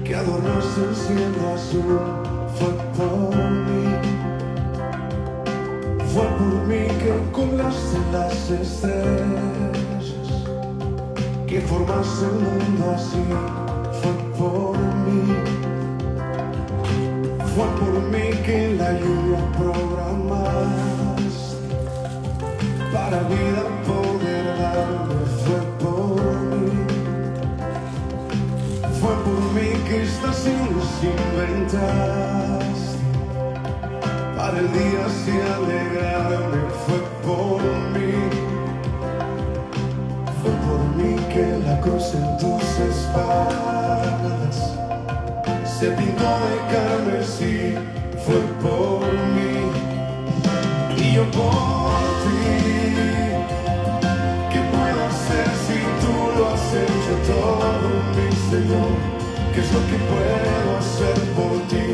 Que adornaste el cielo azul, fue por mí. Fue por mí que colgaste las estrellas, que formaste el mundo así, fue por mí. Fue por mí que la lluvia programaste para vida poder darme, fue por mí. Fue por mí que estaciones inventaste para el día así alegrarme, fue por mí. Fue por mí que la cruz en tus espaldas se pintó de carmesí, fue por mí. Y yo por ti, ¿qué puedo hacer si tú lo has hecho todo, mi Señor? ¿Qué es lo que puedo hacer por ti?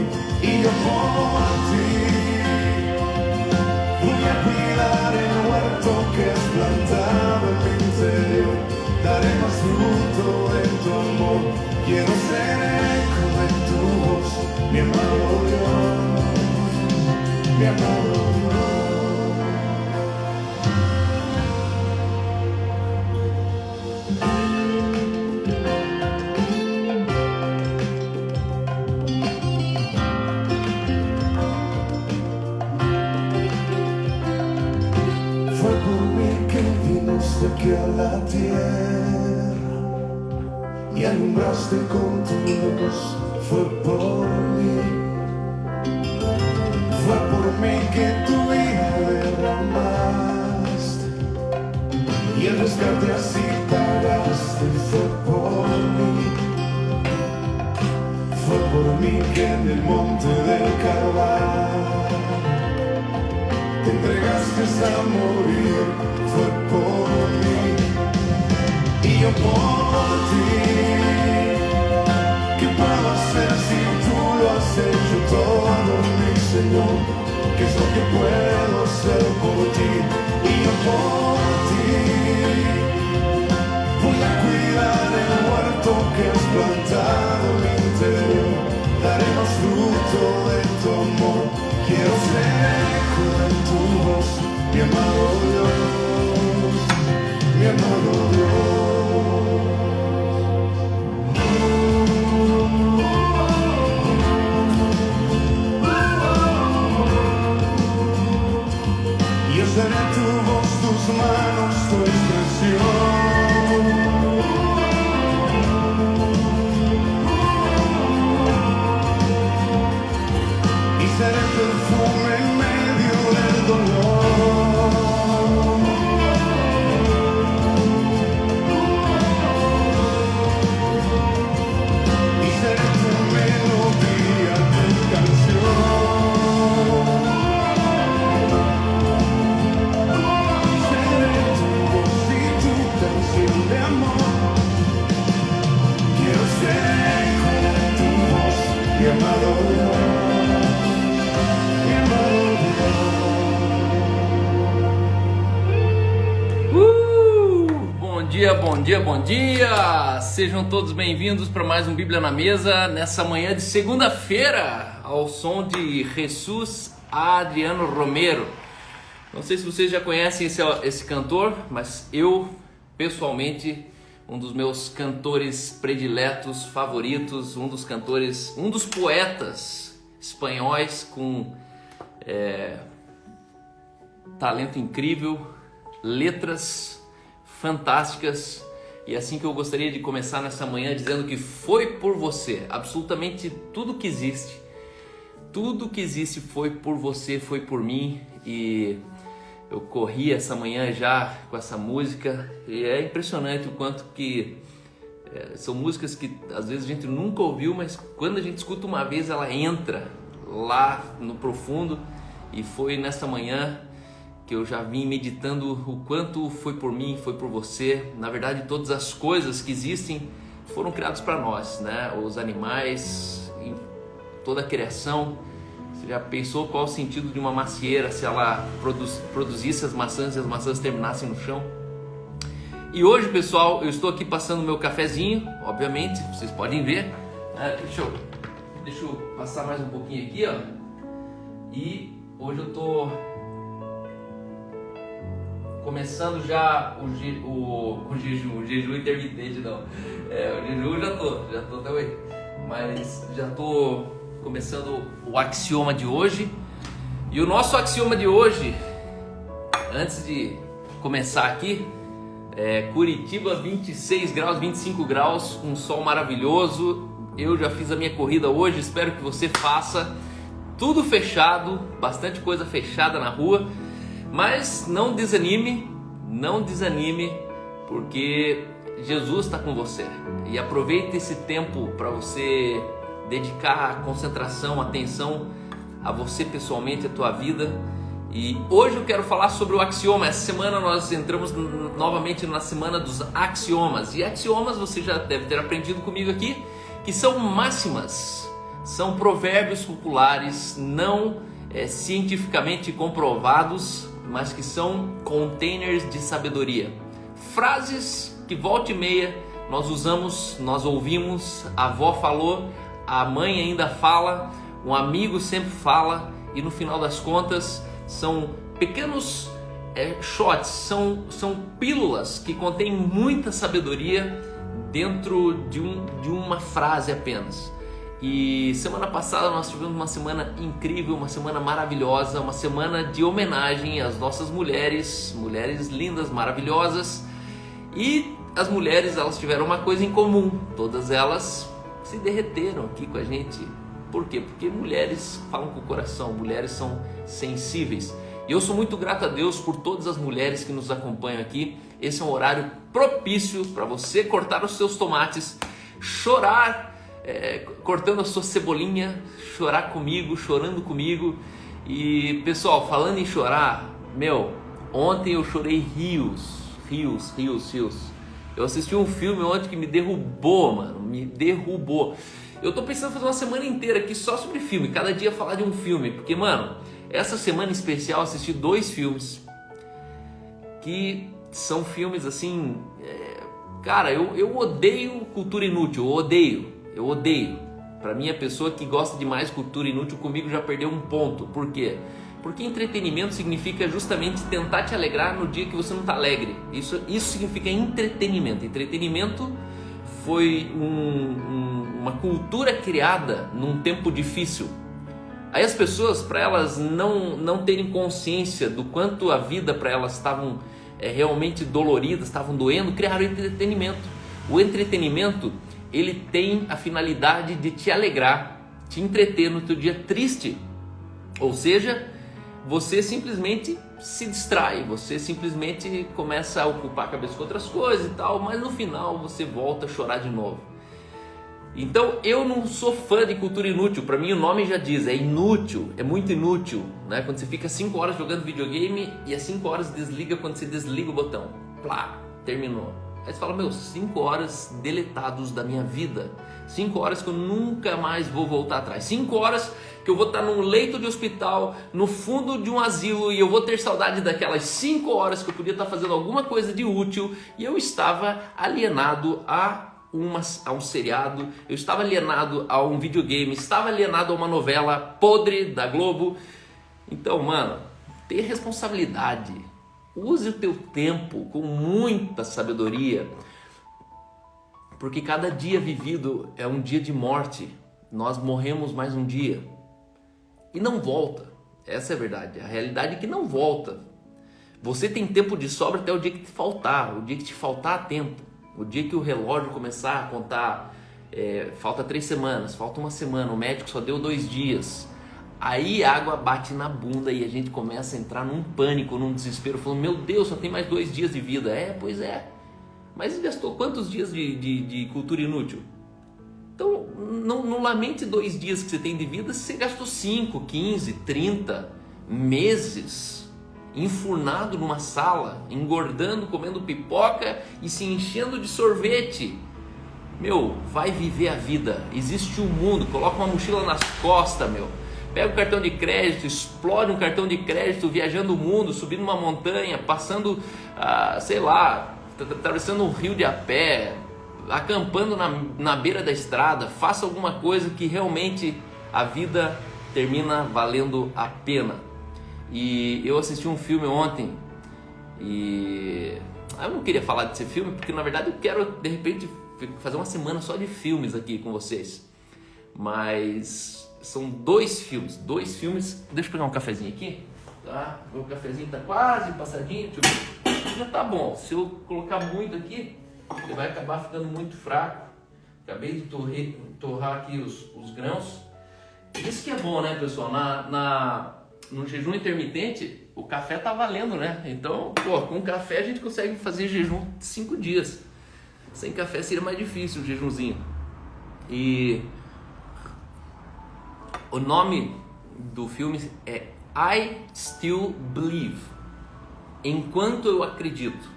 Y yo por ti voy a cuidar el huerto que has plantado en mi interior. Daré más fruto de tu amor. Quiero ser eco de tu voz, mi amado Dios, mi amado Dios. Aquí a la tierra y alumbraste con tu luz, fue por mí. Fue por mí que tu vida derramaste y el rescate así pagaste, fue por mí. Fue por mí que en el monte del Calvario te entregaste hasta morir, fue por mí. Y yo por ti, ¿qué puedo hacer si tú lo has hecho todo, mi Señor? ¿Qué es lo que puedo hacer por ti? Y yo por ti voy a cuidar el huerto que has plantado en mi interior. Daré más fruto de tu amor. Quiero ser eco de tu voz, mi amado Dios, mi amado Dios. Yo seré tu voz, tus manos, tu expresión. Y seré perfume en medio del dolor. Y seré tu melodía, tu canción. Seré tu voz y tu canción de amor. Quiero ser con tu voz, mi amado Dios. Bom dia, bom dia! Sejam todos bem-vindos para mais um Bíblia na Mesa, nessa manhã de segunda-feira, ao som de Jesus Adriano Romero. Não sei se vocês já conhecem esse cantor, mas eu, pessoalmente, um dos meus cantores prediletos, favoritos, um dos poetas espanhóis com talento incrível, letras fantásticas, e assim que eu gostaria de começar nessa manhã dizendo que foi por você. Absolutamente tudo que existe foi por você, foi por mim, e eu corri essa manhã já com essa música, e é impressionante o quanto que são músicas que às vezes a gente nunca ouviu, mas quando a gente escuta uma vez ela entra lá no profundo, e foi nessa manhã que eu já vim meditando o quanto foi por mim, foi por você. Na verdade, todas as coisas que existem foram criados para nós, né? Os animais, toda a criação. Você já pensou qual o sentido de uma macieira se ela produzisse as maçãs e as maçãs terminassem no chão? E hoje, pessoal, eu estou aqui passando meu cafezinho, obviamente, vocês podem ver. Deixa eu passar mais um pouquinho aqui, ó. E hoje eu tô começando já o jejum intermitente, não. O jejum já tô também. Mas já tô começando o axioma de hoje. E o nosso axioma de hoje, antes de começar aqui, Curitiba 26 graus, 25 graus, um sol maravilhoso. Eu já fiz a minha corrida hoje, espero que você faça. Tudo fechado, bastante coisa fechada na rua, mas não desanime, porque Jesus está com você. E aproveite esse tempo para você dedicar concentração, atenção a você pessoalmente, a tua vida. E hoje eu quero falar sobre o axioma. Essa semana nós entramos novamente na semana dos axiomas. E axiomas você já deve ter aprendido comigo aqui, que são máximas, são provérbios populares não cientificamente comprovados, mas que são containers de sabedoria. Frases que volta e meia nós usamos, nós ouvimos, a avó falou, a mãe ainda fala, um amigo sempre fala, e no final das contas são pequenos shots, são pílulas que contêm muita sabedoria dentro de uma frase apenas. E semana passada nós tivemos uma semana incrível, uma semana maravilhosa, uma semana de homenagem às nossas mulheres lindas, maravilhosas. E as mulheres, elas tiveram uma coisa em comum, todas elas se derreteram aqui com a gente. Por quê? Porque mulheres falam com o coração, mulheres são sensíveis. E eu sou muito grato a Deus por todas as mulheres que nos acompanham aqui. Esse é um horário propício para você cortar os seus tomates, chorar, cortando a sua cebolinha, chorar comigo, chorando comigo. E pessoal, falando em chorar, ontem eu chorei rios. Eu assisti um filme ontem que me derrubou, mano, me derrubou. Eu tô pensando em fazer uma semana inteira aqui só sobre filme, cada dia falar de um filme, porque, mano, essa semana em especial eu assisti 2 filmes que são filmes assim, cara, eu odeio cultura inútil, eu odeio. Pra mim, a pessoa que gosta de mais cultura inútil comigo já perdeu um ponto. Por quê? Porque entretenimento significa justamente tentar te alegrar no dia que você não tá alegre. Isso significa entretenimento. Entretenimento foi uma cultura criada num tempo difícil. Aí as pessoas, para elas não terem consciência do quanto a vida para elas estavam realmente doloridas, estavam doendo, criaram entretenimento. O entretenimento, ele tem a finalidade de te alegrar, te entreter no teu dia triste. Ou seja, você simplesmente se distrai, você simplesmente começa a ocupar a cabeça com outras coisas e tal, mas no final você volta a chorar de novo. Então eu não sou fã de cultura inútil, para mim o nome já diz, é inútil, é muito inútil, né? Quando você fica 5 horas jogando videogame e às 5 horas desliga quando você desliga o botão, plá, terminou. Aí você fala, 5 horas deletados da minha vida, 5 horas que eu nunca mais vou voltar atrás, 5 horas que eu vou estar num leito de hospital, no fundo de um asilo, e eu vou ter saudade daquelas 5 horas que eu podia estar fazendo alguma coisa de útil, e eu estava alienado a um seriado, eu estava alienado a um videogame, estava alienado a uma novela podre da Globo. Então, mano, tenha responsabilidade, use o teu tempo com muita sabedoria, porque cada dia vivido é um dia de morte. Nós morremos mais um dia e não volta. Essa é a verdade, a realidade é que não volta. Você tem tempo de sobra até o dia que te faltar, o dia que te faltar tempo, o dia que o relógio começar a contar, falta 3 semanas, falta 1 semana, o médico só deu 2 dias. Aí a água bate na bunda e a gente começa a entrar num pânico, num desespero, falando, meu Deus, só tem mais 2 dias de vida. Pois é. Mas gastou quantos dias de cultura inútil? Então, não lamente 2 dias que você tem de vida se você gastou 5, 15, 30 meses enfurnado numa sala, engordando, comendo pipoca e se enchendo de sorvete. Meu, vai viver a vida. Existe um mundo. Coloca uma mochila nas costas, meu. Pega o cartão de crédito, explode um cartão de crédito, viajando o mundo, subindo uma montanha, passando, sei lá, atravessando um rio de a pé, acampando na beira da estrada. Faça alguma coisa que realmente a vida termina valendo a pena. E eu assisti um filme ontem e eu não queria falar desse filme porque na verdade eu quero de repente fazer uma semana só de filmes aqui com vocês. Mas são dois filmes. Deixa eu pegar um cafezinho aqui, tá? O cafezinho tá quase passadinho, já tá bom. Se eu colocar muito aqui, ele vai acabar ficando muito fraco. Acabei de torrar aqui os grãos. Isso que é bom, né, pessoal? No jejum intermitente, o café tá valendo, né? Então, com café a gente consegue fazer jejum 5 dias. Sem café seria mais difícil o jejumzinho. E o nome do filme é I Still Believe. Enquanto eu acredito.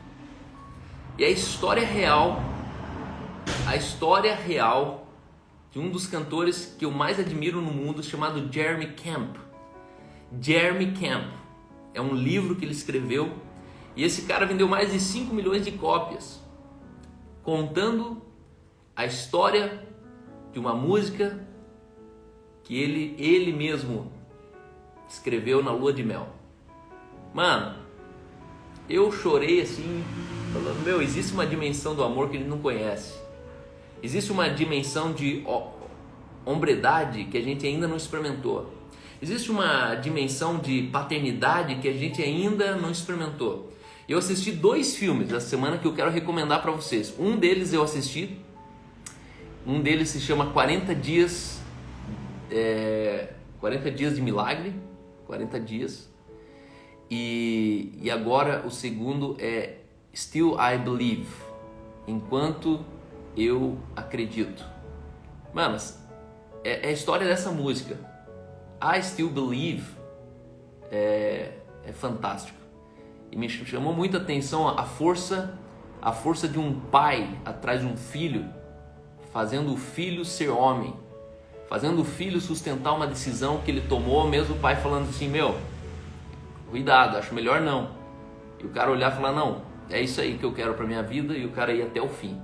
E a história real de um dos cantores que eu mais admiro no mundo, chamado Jeremy Camp. Jeremy Camp é um livro que ele escreveu e esse cara vendeu mais de 5 milhões de cópias, contando a história de uma música que ele mesmo escreveu na lua de mel. Mano, eu chorei assim, falando, meu, existe uma dimensão do amor que ele não conhece. Existe uma dimensão de hombridade que a gente ainda não experimentou. Existe uma dimensão de paternidade que a gente ainda não experimentou. Eu assisti 2 filmes essa semana que eu quero recomendar para vocês. Um deles eu assisti. Um deles se chama 40 Dias de Milagre. 40 dias. E agora o segundo é Still I Believe. Enquanto eu acredito. Mano, é a história dessa música. I Still Believe é fantástico. E me chamou muita atenção a força de um pai atrás de um filho, fazendo o filho ser homem, fazendo o filho sustentar uma decisão que ele tomou, mesmo o pai falando assim, meu, cuidado, acho melhor não. E o cara olhar e falar, não, é isso aí que eu quero para minha vida, e o cara ir até o fim.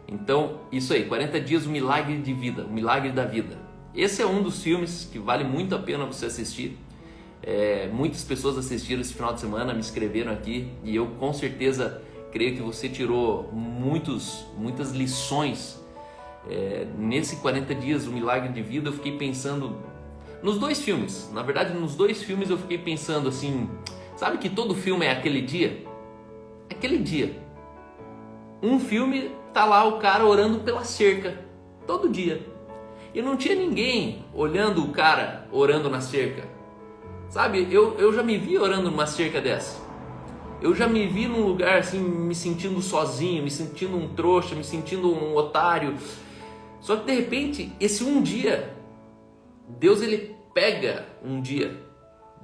Então, isso aí, 40 dias, o milagre de vida, o milagre da vida. Esse é um dos filmes que vale muito a pena você assistir. Muitas pessoas assistiram esse final de semana, me escreveram aqui, e eu com certeza creio que você tirou muitas lições. Nesse 40 dias, o milagre de vida, eu fiquei pensando nos 2 filmes. Na verdade, nos 2 filmes eu fiquei pensando assim, sabe que todo filme é aquele dia? Aquele dia. Um filme tá lá o cara orando pela cerca, todo dia. E não tinha ninguém olhando o cara orando na cerca. Sabe, eu já me vi orando numa cerca dessa. Eu já me vi num lugar assim, me sentindo sozinho, me sentindo um trouxa, me sentindo um otário. Só que de repente, esse um dia, Deus ele pega um dia.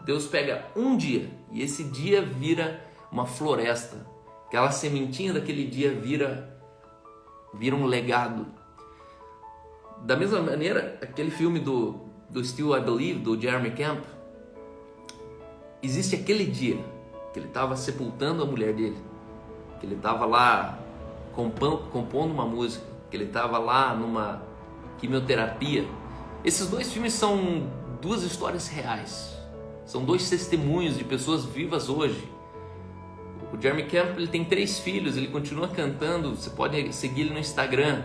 Deus pega um dia e esse dia vira uma floresta. Aquela sementinha daquele dia vira um legado. Da mesma maneira, aquele filme do Still I Believe, do Jeremy Camp, existe aquele dia que ele estava sepultando a mulher dele, que ele estava lá compondo uma música, que ele estava lá numa quimioterapia. Esses 2 filmes são 2 histórias reais, são 2 testemunhos de pessoas vivas hoje. O Jeremy Camp ele tem 3 filhos, ele continua cantando, você pode seguir ele no Instagram.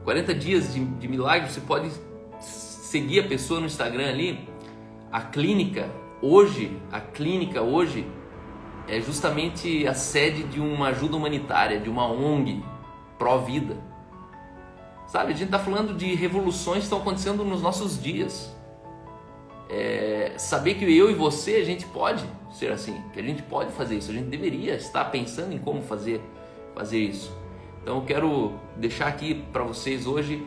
40 dias de milagre, você pode seguir a pessoa no Instagram ali. A clínica hoje é justamente a sede de uma ajuda humanitária, de uma ONG pró-vida. Sabe, a gente está falando de revoluções que estão acontecendo nos nossos dias. Saber que eu e você, a gente pode ser assim, que a gente pode fazer isso, a gente deveria estar pensando em como fazer isso. Então eu quero deixar aqui para vocês hoje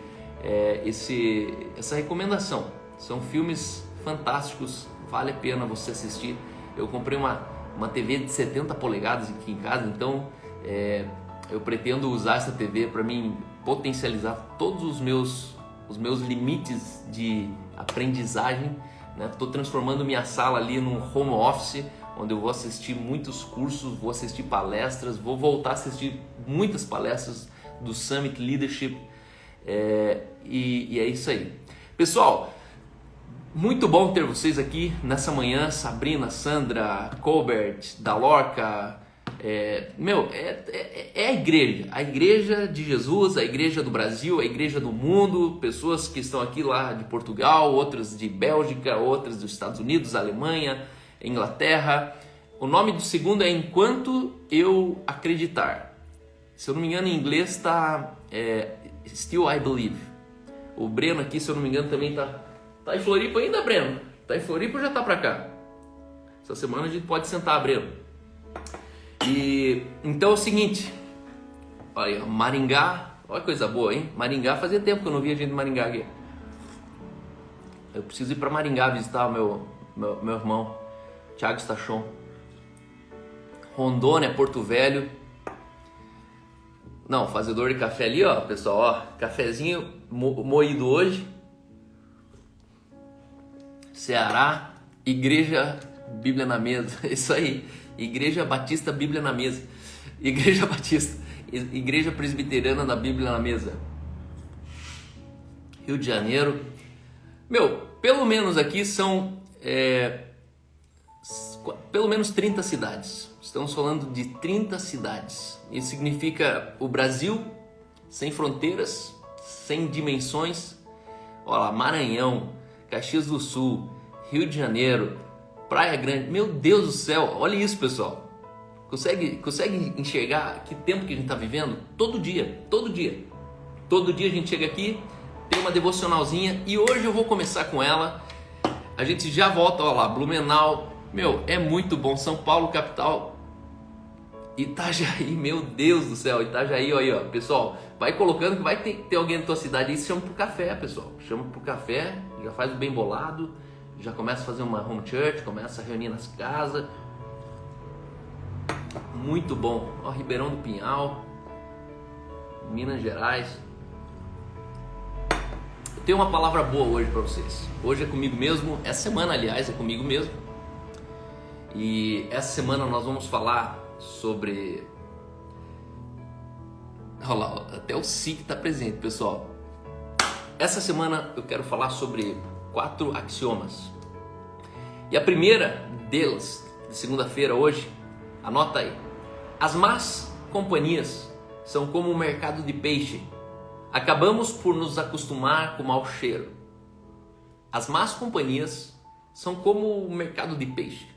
essa recomendação. São filmes fantásticos, vale a pena você assistir. Eu comprei uma TV de 70 polegadas aqui em casa, então eu pretendo usar essa TV para mim potencializar todos os meus limites de aprendizagem, né? Estou transformando minha sala ali num home office, onde eu vou assistir muitos cursos, vou assistir palestras, vou voltar a assistir muitas palestras do Summit Leadership, e é isso aí. Pessoal, muito bom ter vocês aqui nessa manhã, Sabrina, Sandra, Colbert, Dalorca. É a igreja de Jesus, a igreja do Brasil, a igreja do mundo, pessoas que estão aqui lá de Portugal, outras de Bélgica, outras dos Estados Unidos, Alemanha, Inglaterra. O nome do segundo é Enquanto Eu Acreditar. Se eu não me engano, em inglês está Still I Believe. O Breno aqui, se eu não me engano, também tá em Floripa ainda, Breno? Tá em Floripa ou já tá pra cá? Essa semana a gente pode sentar, Breno. E então é o seguinte, olha aí, Maringá, olha que coisa boa, hein? Maringá, fazia tempo que eu não via gente de Maringá aqui. Eu preciso ir para Maringá visitar o meu irmão, Thiago Stachon. Rondônia, Porto Velho. Não, fazedor de café ali, ó, pessoal, ó, cafezinho moído hoje. Ceará, Igreja Bíblia na Mesa, isso aí. Igreja Batista, Bíblia na Mesa. Igreja Batista, Igreja Presbiteriana da Bíblia na Mesa. Rio de Janeiro. Pelo menos aqui são pelo menos 30 cidades. Estamos falando de 30 cidades. Isso significa o Brasil sem fronteiras, sem dimensões. Olha lá, Maranhão, Caxias do Sul, Rio de Janeiro, Praia Grande. Meu Deus do céu, olha isso, pessoal. Consegue enxergar que tempo que a gente está vivendo? Todo dia a gente chega aqui, tem uma devocionalzinha, e hoje eu vou começar com ela. A gente já volta, olha lá, Blumenau. É muito bom. São Paulo, capital. Itajaí, meu Deus do céu, Itajaí, aí, ó. Pessoal, vai colocando que vai ter alguém na tua cidade aí, chama pro café, pessoal. Chama pro café, já faz o bem bolado, já começa a fazer uma home church, começa a reunir nas casas. Muito bom. Ó, Ribeirão do Pinhal, Minas Gerais. Eu tenho uma palavra boa hoje para vocês. Hoje é comigo mesmo, essa semana, aliás, é comigo mesmo. E essa semana nós vamos falar sobre... Olha lá, até o SIC está presente, pessoal. Essa semana eu quero falar sobre 4 axiomas. E a primeira delas, de segunda-feira hoje, anota aí. As más companhias são como o mercado de peixe. Acabamos por nos acostumar com o mau cheiro. As más companhias são como o mercado de peixe.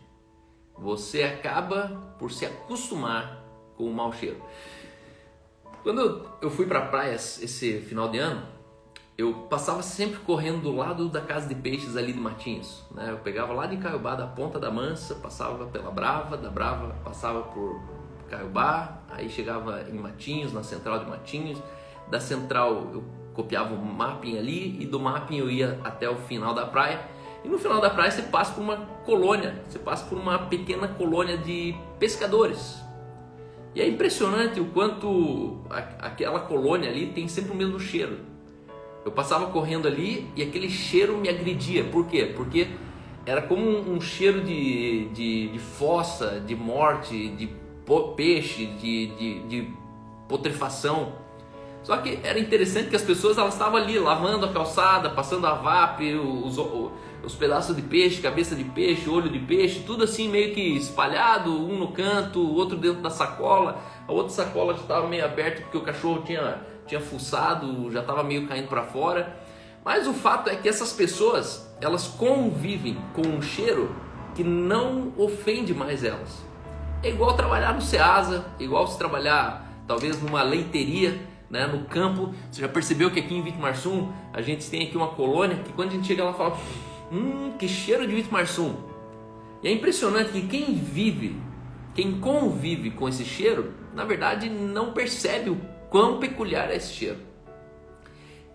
Você acaba por se acostumar com o mau cheiro. Quando eu fui para a praia esse final de ano, eu passava sempre correndo do lado da casa de peixes ali de Matinhos, né? Eu pegava lá de Caiobá, da Ponta da Mansa, passava pela Brava, da Brava passava por Caiobá, aí chegava em Matinhos, na central de Matinhos. Da central eu copiava o mapping ali, e do mapping eu ia até o final da praia. E no final da praia você passa por uma colônia, você passa por uma pequena colônia de pescadores. E é impressionante o quanto aquela colônia ali tem sempre o mesmo cheiro. Eu passava correndo ali e aquele cheiro me agredia. Por quê? Porque era como um cheiro de fossa, de morte, de peixe, de putrefação. Só que era interessante que as pessoas elas estavam ali lavando a calçada, passando a VAP, os pedaços de peixe, cabeça de peixe, olho de peixe, tudo assim meio que espalhado, um no canto, o outro dentro da sacola. A outra sacola já estava meio aberta porque o cachorro tinha fuçado, já estava meio caindo para fora. Mas o fato é que essas pessoas, elas convivem com um cheiro que não ofende mais elas. É igual trabalhar no Ceasa, igual se trabalhar talvez numa leiteria, né, no campo. Você já percebeu que aqui em Vitimarsum a gente tem aqui uma colônia que quando a gente chega lá fala, que cheiro de Vitimarsum. E é impressionante que quem convive com esse cheiro, na verdade não percebe o quão peculiar é esse cheiro.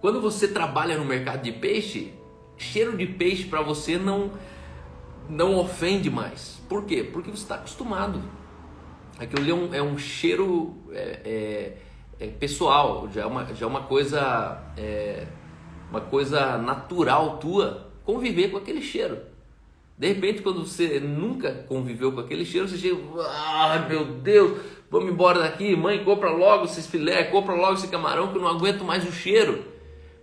Quando você trabalha no mercado de peixe, cheiro de peixe para você não ofende mais. Por quê? Porque você está acostumado. Aquilo ali é um cheiro pessoal, já é uma coisa natural tua conviver com aquele cheiro. De repente, quando você nunca conviveu com aquele cheiro, você chega, meu Deus, vamos embora daqui, mãe, compra logo esses filé, compra logo esse camarão que eu não aguento mais o cheiro.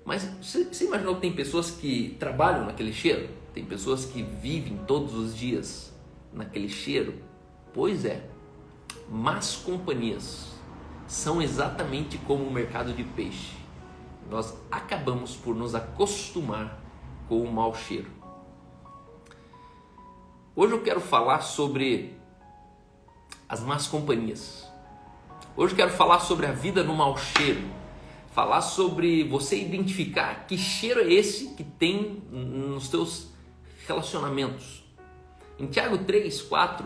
Mas você imaginou que tem pessoas que trabalham naquele cheiro? Tem pessoas que vivem todos os dias naquele cheiro? Pois é, más companhias são exatamente como o mercado de peixe. Nós acabamos por nos acostumar com o mau cheiro. Hoje eu quero falar sobre as más companhias. Hoje eu quero falar sobre a vida no mau cheiro. Falar sobre você identificar que cheiro é esse que tem nos teus relacionamentos. Em Tiago 3:4,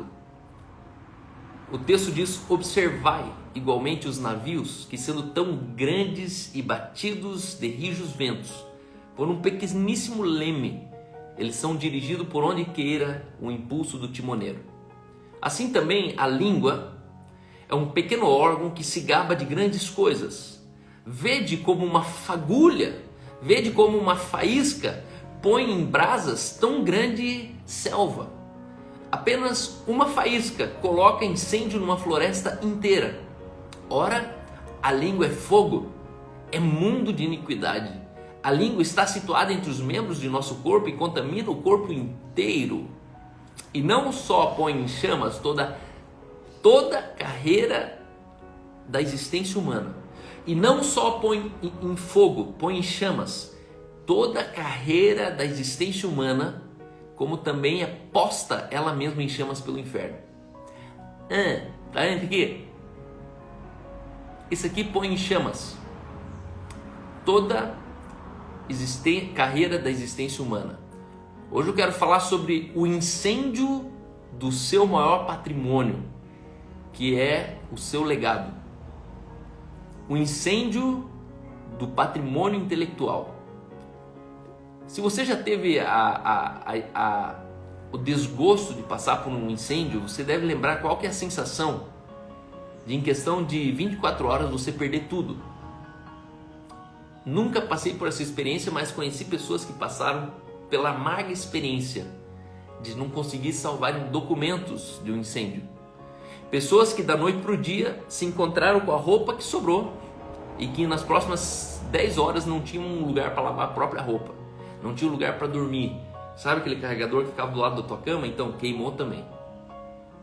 o texto diz: observai igualmente os navios, que sendo tão grandes e batidos de rijos ventos, por um pequeníssimo leme, eles são dirigidos por onde queira o impulso do timoneiro. Assim também a língua é um pequeno órgão que se gaba de grandes coisas. Vede como uma fagulha, vede como uma faísca põe em brasas tão grande selva. Apenas uma faísca coloca incêndio numa floresta inteira. Ora, a língua é fogo, é mundo de iniquidade. A língua está situada entre os membros de nosso corpo e contamina o corpo inteiro. E não só põe em chamas toda a carreira da existência humana. E não só põe em fogo, põe em chamas toda a carreira da existência humana, como também é posta ela mesma em chamas pelo inferno. Tá vendo aqui? Isso aqui põe em chamas toda carreira da existência humana. Hoje eu quero falar sobre o incêndio do seu maior patrimônio, que é o seu legado. O incêndio do patrimônio intelectual. Se você já teve o desgosto de passar por um incêndio, você deve lembrar qual que é a sensação de, em questão de 24 horas, você perder tudo. Nunca passei por essa experiência, mas conheci pessoas que passaram pela amarga experiência de não conseguir salvar documentos de um incêndio. Pessoas que da noite para o dia se encontraram com a roupa que sobrou e que nas próximas 10 horas não tinham um lugar para lavar a própria roupa, não tinha um lugar para dormir. Sabe aquele carregador que ficava do lado da tua cama? Então queimou também.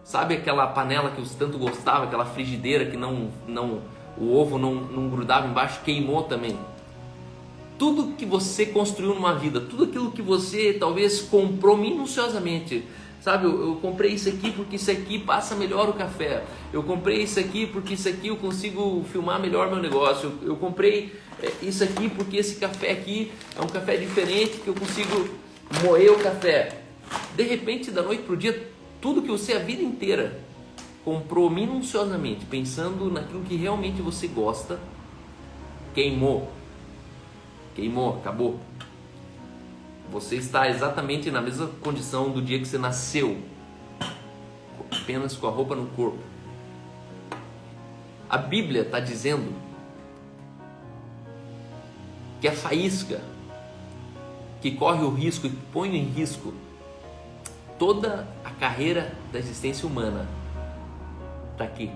Sabe aquela panela que você tanto gostava, aquela frigideira que o ovo não grudava embaixo? Queimou também. Tudo que você construiu numa vida, tudo aquilo que você talvez comprou minuciosamente. Sabe, eu comprei isso aqui porque isso aqui passa melhor o café. Eu comprei isso aqui porque isso aqui eu consigo filmar melhor meu negócio. Eu comprei isso aqui porque esse café aqui é um café diferente que eu consigo moer o café. De repente, da noite para o dia, tudo que você a vida inteira comprou minuciosamente, pensando naquilo que realmente você gosta, queimou. Queimou, acabou. Você está exatamente na mesma condição do dia que você nasceu, apenas com a roupa no corpo. A Bíblia está dizendo que a faísca que corre o risco e põe em risco toda a carreira da existência humana está aqui.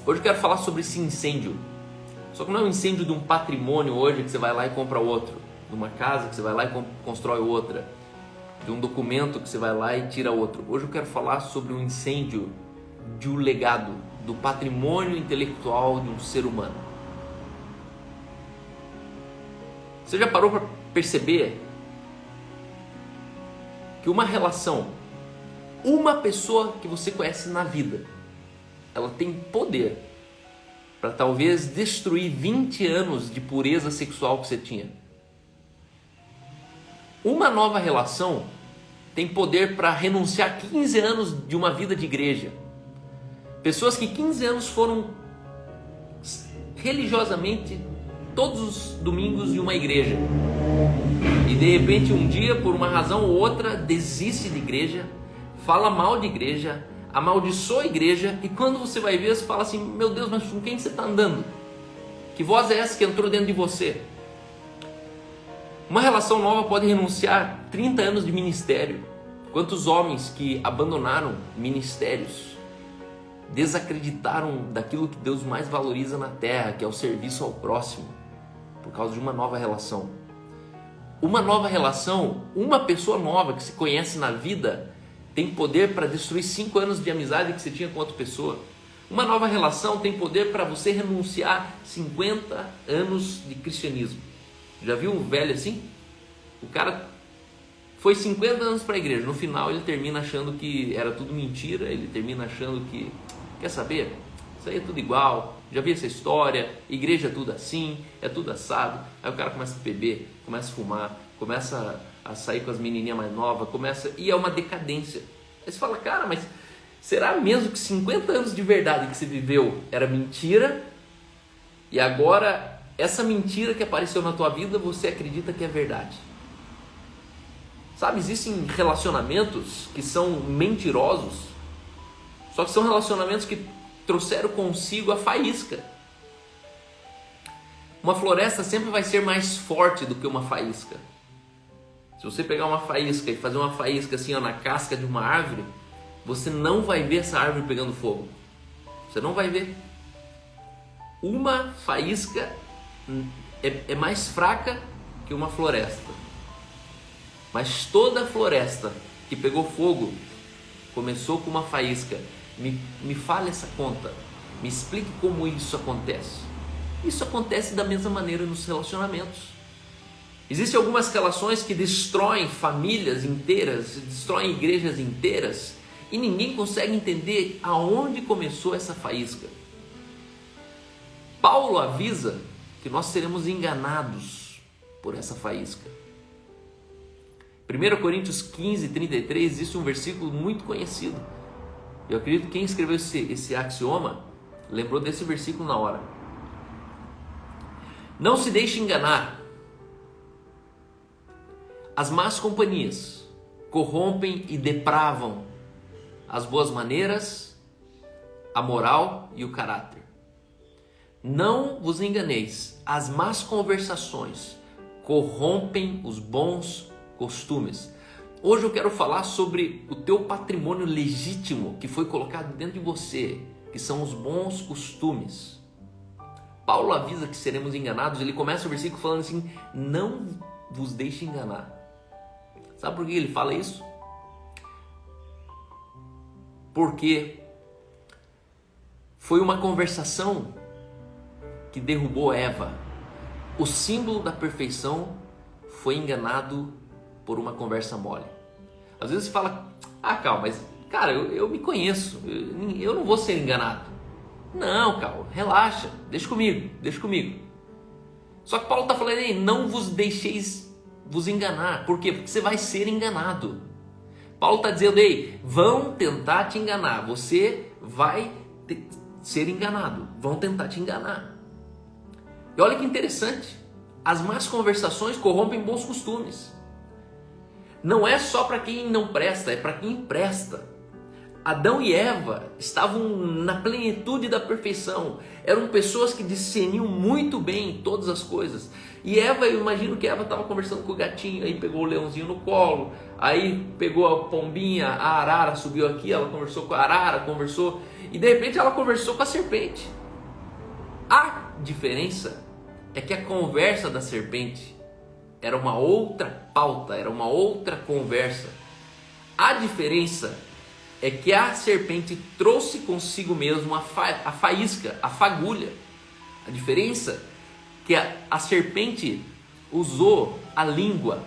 Hoje eu quero falar sobre esse incêndio. Só que não é um incêndio de um patrimônio hoje que você vai lá e compra outro, de uma casa que você vai lá e constrói outra, de um documento que você vai lá e tira outro. Hoje eu quero falar sobre um incêndio de um legado, do patrimônio intelectual de um ser humano. Você já parou para perceber que uma relação, uma pessoa que você conhece na vida, ela tem poder para talvez destruir 20 anos de pureza sexual que você tinha? Uma nova relação tem poder para renunciar 15 anos de uma vida de igreja. Pessoas que 15 anos foram religiosamente todos os domingos em uma igreja e de repente um dia, por uma razão ou outra, desiste de igreja, fala mal de igreja, amaldiçoa a igreja, e quando você vai ver, você fala assim: meu Deus, mas com quem você está andando? Que voz é essa que entrou dentro de você? Uma relação nova pode renunciar 30 anos de ministério. Quantos homens que abandonaram ministérios, desacreditaram daquilo que Deus mais valoriza na terra, que é o serviço ao próximo, por causa de uma nova relação. Uma nova relação, uma pessoa nova que se conhece na vida, tem poder para destruir 5 anos de amizade que você tinha com outra pessoa. Uma nova relação tem poder para você renunciar 50 anos de cristianismo. Já viu um velho assim? O cara foi 50 anos para a igreja, no final ele termina achando que era tudo mentira, ele termina achando que, quer saber? Isso aí é tudo igual, já vi essa história, igreja é tudo assim, é tudo assado. Aí o cara começa a beber, começa a fumar, começa a sair com as menininhas mais novas, e é uma decadência. Aí você fala: cara, mas será mesmo que 50 anos de verdade que você viveu era mentira? E agora essa mentira que apareceu na tua vida, você acredita que é verdade? Sabe, existem relacionamentos que são mentirosos, só que são relacionamentos que trouxeram consigo a faísca. Uma floresta sempre vai ser mais forte do que uma faísca. Se você pegar uma faísca e fazer uma faísca assim, ó, na casca de uma árvore, você não vai ver essa árvore pegando fogo. Você não vai ver. Uma faísca é mais fraca que uma floresta. Mas toda floresta que pegou fogo começou com uma faísca. Me fale essa conta. Me explique como isso acontece. Isso acontece da mesma maneira nos relacionamentos. Existem algumas relações que destroem famílias inteiras, destroem igrejas inteiras, e ninguém consegue entender aonde começou essa faísca. Paulo avisa que nós seremos enganados por essa faísca. 1 Coríntios 15, 33, existe um versículo muito conhecido. Eu acredito que quem escreveu esse axioma lembrou desse versículo na hora. Não se deixe enganar. As más companhias corrompem e depravam as boas maneiras, a moral e o caráter. Não vos enganeis, as más conversações corrompem os bons costumes. Hoje eu quero falar sobre o teu patrimônio legítimo que foi colocado dentro de você, que são os bons costumes. Paulo avisa que seremos enganados. Ele começa o versículo falando assim: não vos deixe enganar. Sabe por que ele fala isso? Porque foi uma conversação que derrubou Eva. O símbolo da perfeição foi enganado por uma conversa mole. Às vezes você fala: ah, Cal, mas cara, eu me conheço, eu não vou ser enganado. Não, Cal, relaxa, deixa comigo. Só que Paulo está falando aí: não vos deixeis vos enganar. Por quê? Porque você vai ser enganado. Paulo está dizendo: ei, vão tentar te enganar, você vai ser enganado, vão tentar te enganar. E olha que interessante, as más conversações corrompem bons costumes. Não é só para quem não presta, é para quem presta. Adão e Eva estavam na plenitude da perfeição. Eram pessoas que discerniam muito bem todas as coisas. E Eva, eu imagino que Eva estava conversando com o gatinho, aí pegou o leãozinho no colo, aí pegou a pombinha, a arara subiu aqui, ela conversou com a arara, conversou, e de repente ela conversou com a serpente. A diferença é que a conversa da serpente era uma outra pauta, era uma outra conversa. A diferença é que a serpente trouxe consigo mesmo a faísca, a fagulha. A diferença é que a serpente usou a língua.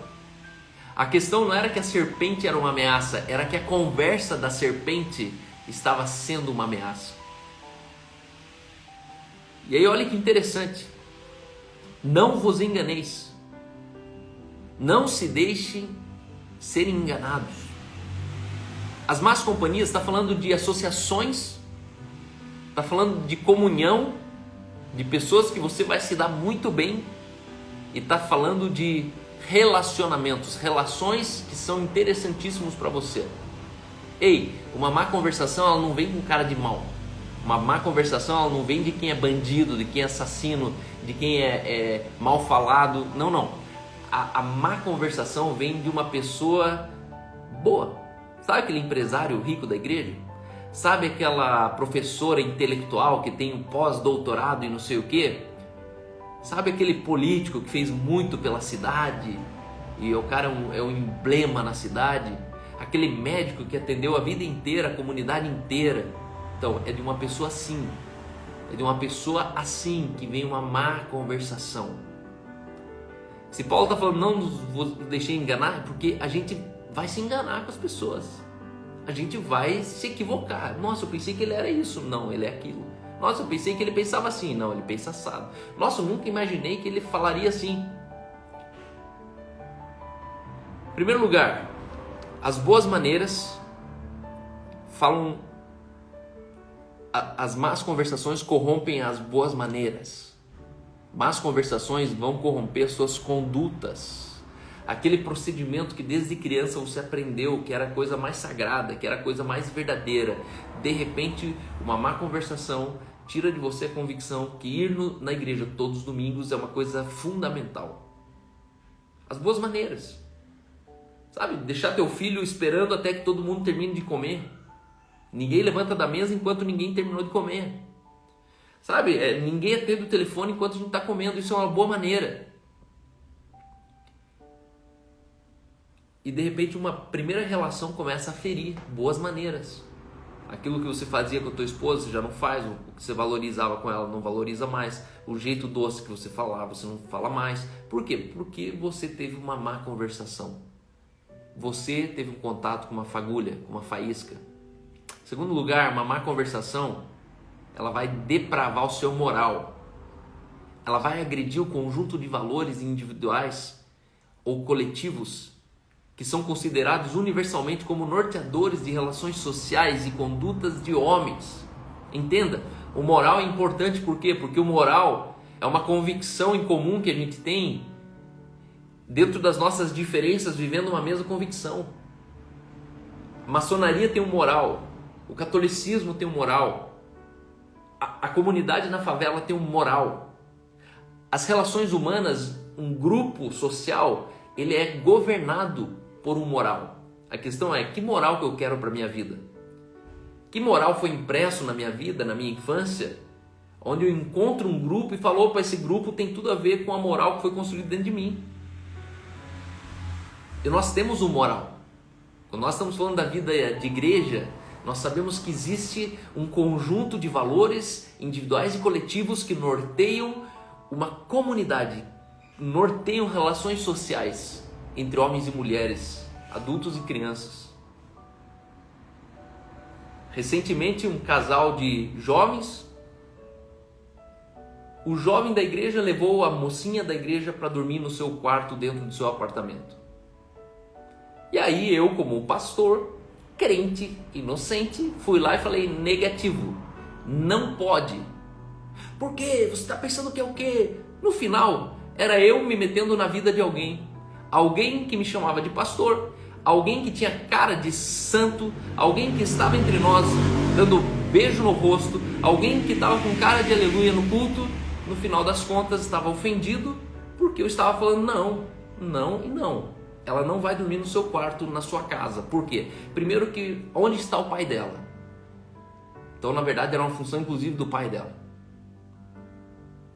A questão não era que a serpente era uma ameaça, era que a conversa da serpente estava sendo uma ameaça. E aí olha que interessante. Não vos enganeis. Não se deixem ser enganados. As más companhias está falando de associações, está falando de comunhão, de pessoas que você vai se dar muito bem, e está falando de relacionamentos, relações que são interessantíssimos para você. Ei, uma má conversação ela não vem com cara de mal. Uma má conversação ela não vem de quem é bandido, de quem é assassino, de quem é mal falado. Não, não. A má conversação vem de uma pessoa boa. Sabe aquele empresário rico da igreja? Sabe aquela professora intelectual que tem um pós-doutorado e não sei o quê? Sabe aquele político que fez muito pela cidade e o cara é um emblema na cidade? Aquele médico que atendeu a vida inteira, a comunidade inteira. Então, é de uma pessoa assim. É de uma pessoa assim que vem uma má conversação. Se Paulo está falando, não vos deixei enganar, é porque a gente vai se enganar com as pessoas. A gente vai se equivocar. Nossa, eu pensei que ele era isso. Não, ele é aquilo. Nossa, eu pensei que ele pensava assim. Não, ele pensa assado. Nossa, eu nunca imaginei que ele falaria assim. Em primeiro lugar, as boas maneiras falam... As más conversações corrompem as boas maneiras. Más conversações vão corromper suas condutas. Aquele procedimento que desde criança você aprendeu que era a coisa mais sagrada, que era a coisa mais verdadeira. De repente, uma má conversação tira de você a convicção que ir na igreja todos os domingos é uma coisa fundamental. As boas maneiras. Sabe, deixar teu filho esperando até que todo mundo termine de comer. Ninguém levanta da mesa enquanto ninguém terminou de comer. Sabe, ninguém atende o telefone enquanto a gente está comendo. Isso é uma boa maneira. E de repente uma primeira relação começa a ferir boas maneiras. Aquilo que você fazia com a tua esposa, você já não faz. O que você valorizava com ela, não valoriza mais. O jeito doce que você falava, você não fala mais. Por quê? Porque você teve uma má conversação. Você teve um contato com uma fagulha, com uma faísca. Em segundo lugar, uma má conversação, ela vai depravar o seu moral. Ela vai agredir o conjunto de valores individuais ou coletivos que são considerados universalmente como norteadores de relações sociais e condutas de homens. Entenda, o moral é importante por quê? Porque o moral é uma convicção em comum que a gente tem dentro das nossas diferenças, vivendo uma mesma convicção. A maçonaria tem um moral, o catolicismo tem um moral, a comunidade na favela tem um moral. As relações humanas, um grupo social, ele é governado por um moral. A questão é, que moral que eu quero para a minha vida? Que moral foi impresso na minha vida, na minha infância, onde eu encontro um grupo e falo, opa, esse grupo tem tudo a ver com a moral que foi construída dentro de mim. E nós temos um moral. Quando nós estamos falando da vida de igreja, nós sabemos que existe um conjunto de valores individuais e coletivos que norteiam uma comunidade, norteiam relações sociais entre homens e mulheres, adultos e crianças. Recentemente, um casal de jovens, o jovem da igreja levou a mocinha da igreja para dormir no seu quarto dentro do seu apartamento. E aí eu, como pastor, crente, inocente, fui lá e falei, negativo, não pode. Por quê? Você está pensando que é o quê? No final, era eu me metendo na vida de alguém. Alguém que me chamava de pastor, alguém que tinha cara de santo, alguém que estava entre nós dando beijo no rosto, alguém que estava com cara de aleluia no culto, no final das contas estava ofendido porque eu estava falando não, não e não. Ela não vai dormir no seu quarto, na sua casa. Por quê? Primeiro que, onde está o pai dela? Então, na verdade, era uma função inclusive do pai dela.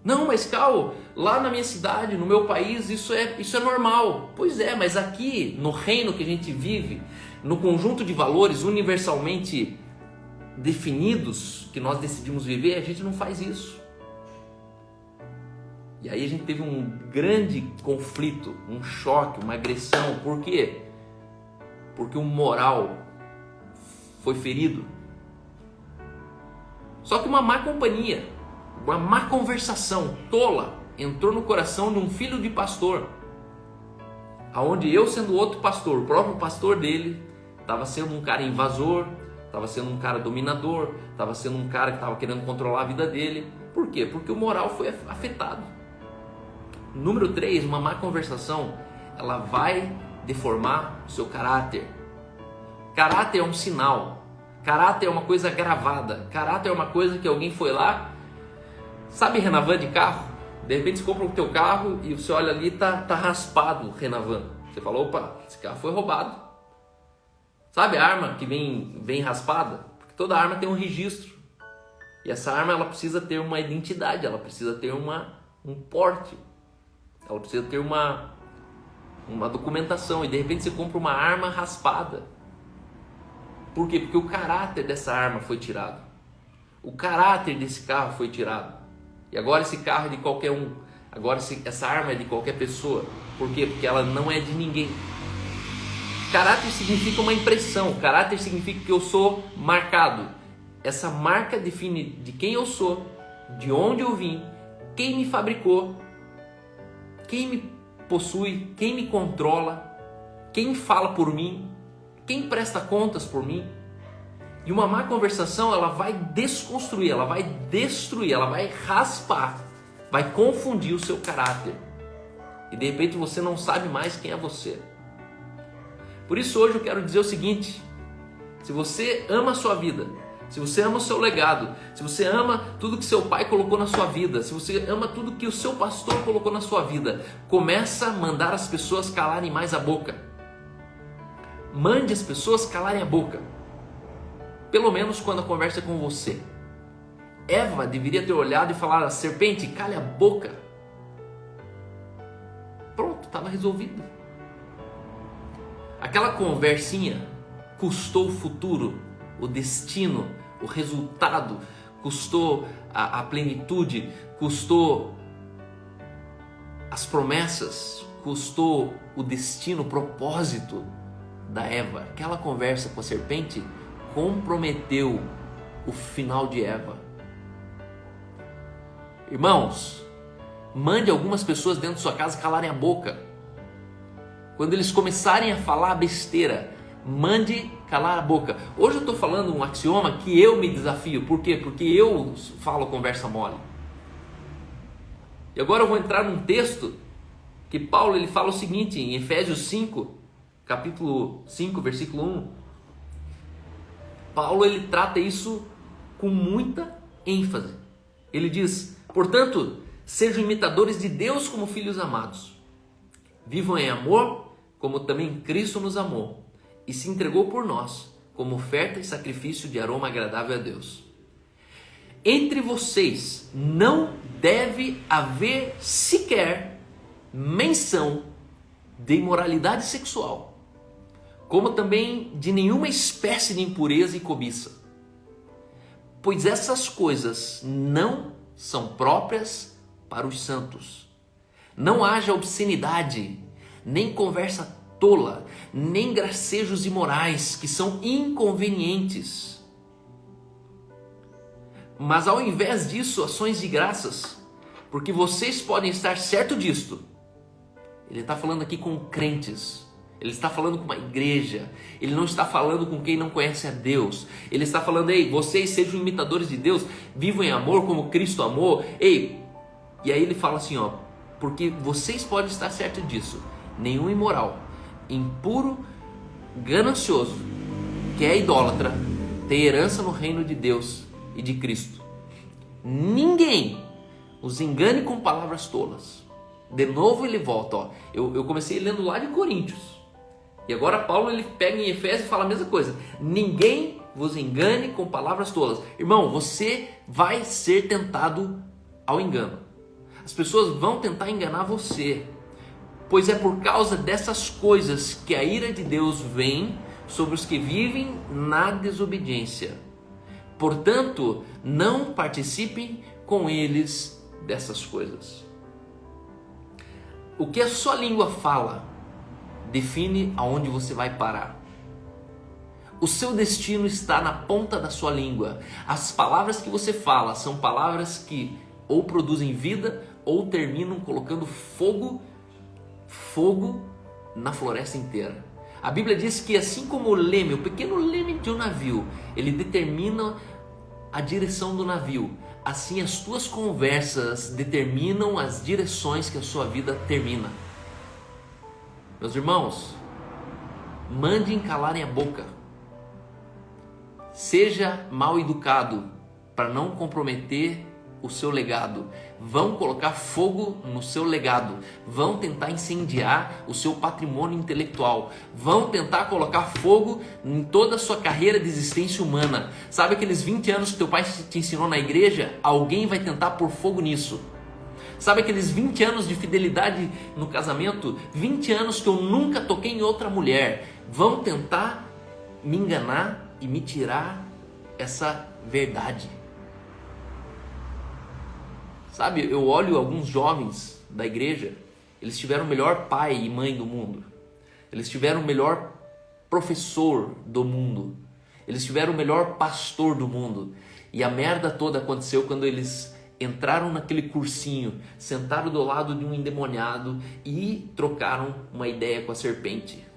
Não, mas Cal, lá na minha cidade, no meu país, isso é normal. Pois é, mas aqui, no reino que a gente vive, no conjunto de valores universalmente definidos que nós decidimos viver, a gente não faz isso. E aí a gente teve um grande conflito, um choque, uma agressão. Por quê? Porque o moral foi ferido. Só que uma má companhia, uma má conversação tola entrou no coração de um filho de pastor, aonde eu, sendo outro pastor, o próprio pastor dele, estava sendo um cara invasor, estava sendo um cara dominador, estava sendo um cara que estava querendo controlar a vida dele. Por quê? Porque o moral foi afetado. Número 3, uma má conversação, ela vai deformar o seu caráter. Caráter é um sinal. Caráter é uma coisa gravada. Caráter é uma coisa que alguém foi lá. Sabe Renavan de carro? De repente você compra o teu carro e você olha ali, tá raspado o Renavan. Você fala, opa, esse carro foi roubado. Sabe a arma que vem raspada? Porque toda arma tem um registro. E essa arma ela precisa ter uma identidade, ela precisa ter um porte. Ela precisa ter uma documentação. E de repente você compra uma arma raspada. Por quê? Porque o caráter dessa arma foi tirado. O caráter desse carro foi tirado. E agora esse carro é de qualquer um. Agora essa arma é de qualquer pessoa. Por quê? Porque ela não é de ninguém. Caráter significa uma impressão. Caráter significa que eu sou marcado. Essa marca define de quem eu sou, de onde eu vim, quem me fabricou, quem me possui, quem me controla, quem fala por mim, quem presta contas por mim. E uma má conversação, ela vai desconstruir, ela vai destruir, ela vai raspar, vai confundir o seu caráter. E de repente você não sabe mais quem é você. Por isso hoje eu quero dizer o seguinte: se você ama a sua vida, se você ama o seu legado, se você ama tudo que seu pai colocou na sua vida, se você ama tudo que o seu pastor colocou na sua vida, começa a mandar as pessoas calarem mais a boca. Mande as pessoas calarem a boca. Pelo menos quando a conversa é com você. Eva deveria ter olhado e falado: serpente, cale a boca. Pronto, estava resolvido. Aquela conversinha custou o futuro, o destino, o resultado, custou a plenitude, custou as promessas, custou o destino, o propósito da Eva. Aquela conversa com a serpente comprometeu o final de Eva. Irmãos, mande algumas pessoas dentro de sua casa calarem a boca. Quando eles começarem a falar besteira, mande calar a boca. Hoje eu estou falando um axioma que eu me desafio. Por quê? Porque eu falo conversa mole. E agora eu vou entrar num texto que Paulo ele fala o seguinte, em Efésios 5, capítulo 5, versículo 1. Paulo ele trata isso com muita ênfase. Ele diz: portanto, sejam imitadores de Deus como filhos amados. Vivam em amor, como também Cristo nos amou e se entregou por nós como oferta e sacrifício de aroma agradável a Deus. Entre vocês não deve haver sequer menção de imoralidade sexual, como também de nenhuma espécie de impureza e cobiça, pois essas coisas não são próprias para os santos. Não haja obscenidade, nem conversa tola, nem gracejos imorais, que são inconvenientes. Mas ao invés disso, ações de graças, porque vocês podem estar certo disto. Ele está falando aqui com crentes, ele está falando com uma igreja, ele não está falando com quem não conhece a Deus. Ele está falando: ei, vocês sejam imitadores de Deus, vivam em amor como Cristo amou. Ei, e aí ele fala assim, ó, porque vocês podem estar certos disso. Nenhum imoral, impuro, ganancioso, que é idólatra, tem herança no reino de Deus e de Cristo. Ninguém os engane com palavras tolas. De novo ele volta, ó. Eu comecei lendo lá de Coríntios, e agora Paulo ele pega em Efésios e fala a mesma coisa. Ninguém vos engane com palavras tolas. Irmão, você vai ser tentado ao engano. As pessoas vão tentar enganar você, pois é por causa dessas coisas que a ira de Deus vem sobre os que vivem na desobediência. Portanto, não participem com eles dessas coisas. O que a sua língua fala define aonde você vai parar. O seu destino está na ponta da sua língua. As palavras que você fala são palavras que ou produzem vida ou terminam colocando fogo na floresta inteira. A Bíblia diz que assim como o leme, o pequeno leme de um navio, ele determina a direção do navio, assim as tuas conversas determinam as direções que a sua vida termina. Meus irmãos, mandem calarem a boca. Seja mal educado para não comprometer o seu legado. Vão colocar fogo no seu legado. Vão tentar incendiar o seu patrimônio intelectual. Vão tentar colocar fogo em toda a sua carreira de existência humana. Sabe aqueles 20 anos que teu pai te ensinou na igreja? Alguém vai tentar pôr fogo nisso. Sabe aqueles 20 anos de fidelidade no casamento? 20 anos que eu nunca toquei em outra mulher. Vão tentar me enganar e me tirar essa verdade. Sabe, eu olho alguns jovens da igreja, eles tiveram o melhor pai e mãe do mundo. Eles tiveram o melhor professor do mundo. Eles tiveram o melhor pastor do mundo. E a merda toda aconteceu quando eles entraram naquele cursinho, sentaram do lado de um endemoniado e trocaram uma ideia com a serpente.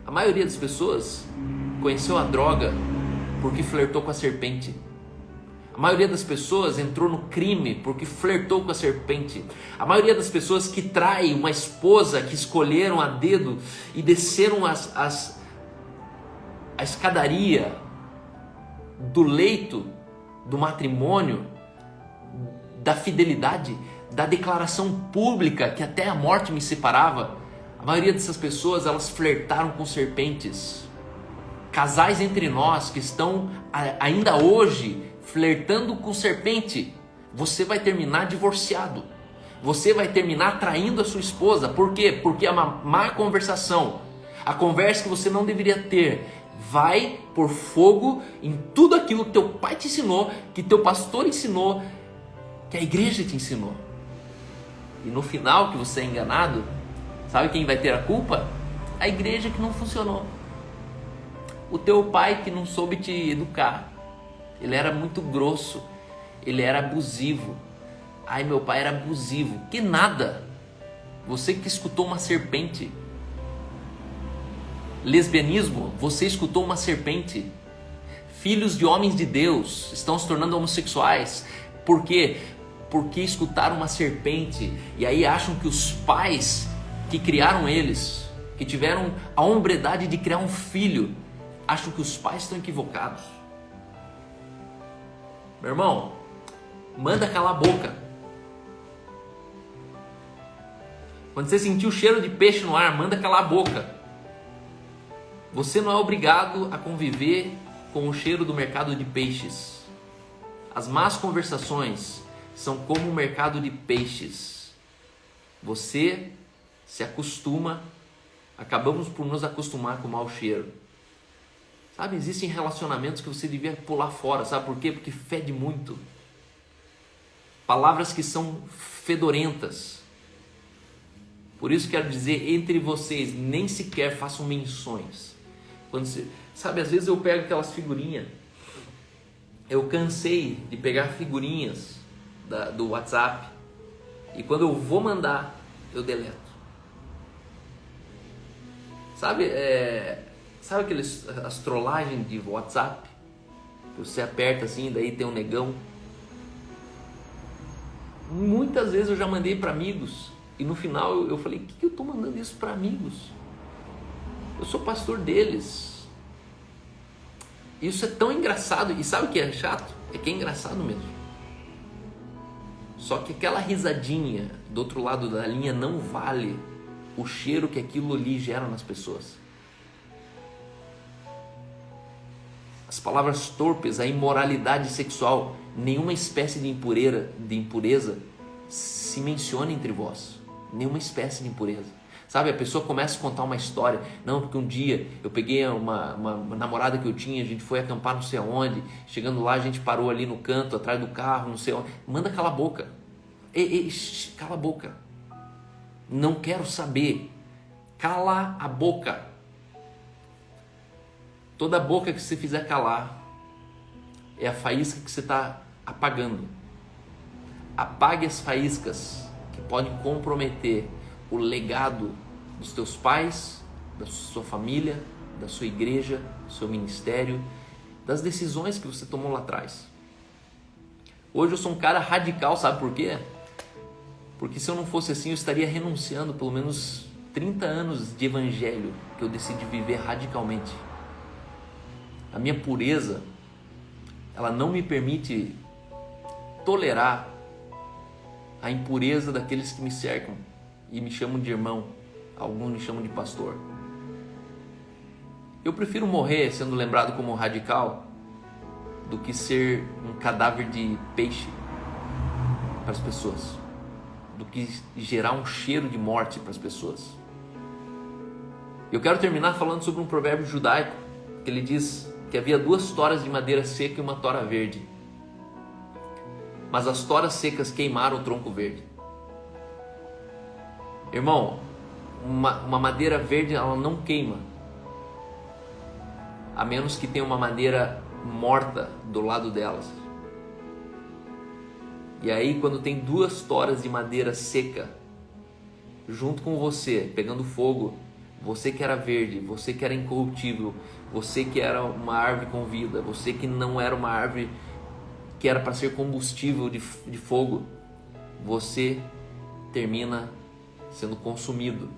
A maioria das pessoas conheceu a droga porque flertou com a serpente. A maioria das pessoas entrou no crime porque flertou com a serpente. A maioria das pessoas que trai uma esposa que escolheram a dedo e desceram a escadaria do leito do matrimônio, da fidelidade, da declaração pública que até a morte me separava. A maioria dessas pessoas, elas flertaram com serpentes. Casais entre nós que estão ainda hoje flertando com serpente, você vai terminar divorciado. Você vai terminar traindo a sua esposa. Por quê? Porque é uma má conversação. A conversa que você não deveria ter vai pôr fogo em tudo aquilo que teu pai te ensinou, que teu pastor ensinou, que a igreja te ensinou. E no final que você é enganado, sabe quem vai ter a culpa? A igreja que não funcionou. O teu pai que não soube te educar. Ele era muito grosso, ele era abusivo. Ai, meu pai era abusivo. Que nada! Você que escutou uma serpente. Lesbianismo, você escutou uma serpente. Filhos de homens de Deus estão se tornando homossexuais. Por quê? Porque escutaram uma serpente. E aí acham que os pais que criaram eles, que tiveram a hombridade de criar um filho, acham que os pais estão equivocados. Meu irmão, manda calar a boca. Quando você sentir o cheiro de peixe no ar, manda calar a boca. Você não é obrigado a conviver com o cheiro do mercado de peixes. As más conversações são como o mercado de peixes. Você se acostuma, acabamos por nos acostumar com o mau cheiro. Sabe, existem relacionamentos que você devia pular fora, sabe por quê? Porque fede muito. Palavras que são fedorentas. Por isso quero dizer, entre vocês, nem sequer façam menções. Quando você, sabe, às vezes eu pego aquelas figurinhas. Eu cansei de pegar figurinhas do WhatsApp. E quando eu vou mandar, eu deleto. Sabe, sabe as trollagens de WhatsApp? Você aperta assim, daí tem um negão. Muitas vezes eu já mandei para amigos. E no final eu falei, por que eu estou mandando isso para amigos? Eu sou pastor deles. Isso é tão engraçado. E sabe o que é chato? É que é engraçado mesmo. Só que aquela risadinha do outro lado da linha não vale o cheiro que aquilo ali gera nas pessoas. As palavras torpes, a imoralidade sexual, nenhuma espécie de impureza se menciona entre vós. Nenhuma espécie de impureza. Sabe, a pessoa começa a contar uma história. Não, porque um dia eu peguei uma namorada que eu tinha, a gente foi acampar não sei aonde. Chegando lá, a gente parou ali no canto, atrás do carro, não sei onde. Manda calar a boca. Cala a boca. Não quero saber. Cala a boca. Toda boca que você fizer calar é a faísca que você está apagando. Apague as faíscas que podem comprometer o legado dos teus pais, da sua família, da sua igreja, do seu ministério, das decisões que você tomou lá atrás. Hoje eu sou um cara radical, sabe por quê? Porque se eu não fosse assim, eu estaria renunciando pelo menos 30 anos de evangelho que eu decidi viver radicalmente. a minha pureza, ela não me permite tolerar a impureza daqueles que me cercam e me chamam de irmão, alguns me chamam de pastor. Eu prefiro morrer sendo lembrado como um radical do que ser um cadáver de peixe para as pessoas, do que gerar um cheiro de morte para as pessoas. Eu quero terminar falando sobre um provérbio judaico, que ele diz que havia 2 toras de madeira seca e uma tora verde, mas as toras secas queimaram o tronco verde. Irmão, uma madeira verde ela não queima, a menos que tenha uma madeira morta do lado delas. E aí quando tem 2 toras de madeira seca junto com você, pegando fogo, você que era verde, você que era incorruptível, você que era uma árvore com vida, você que não era uma árvore que era para ser combustível de fogo, você termina sendo consumido.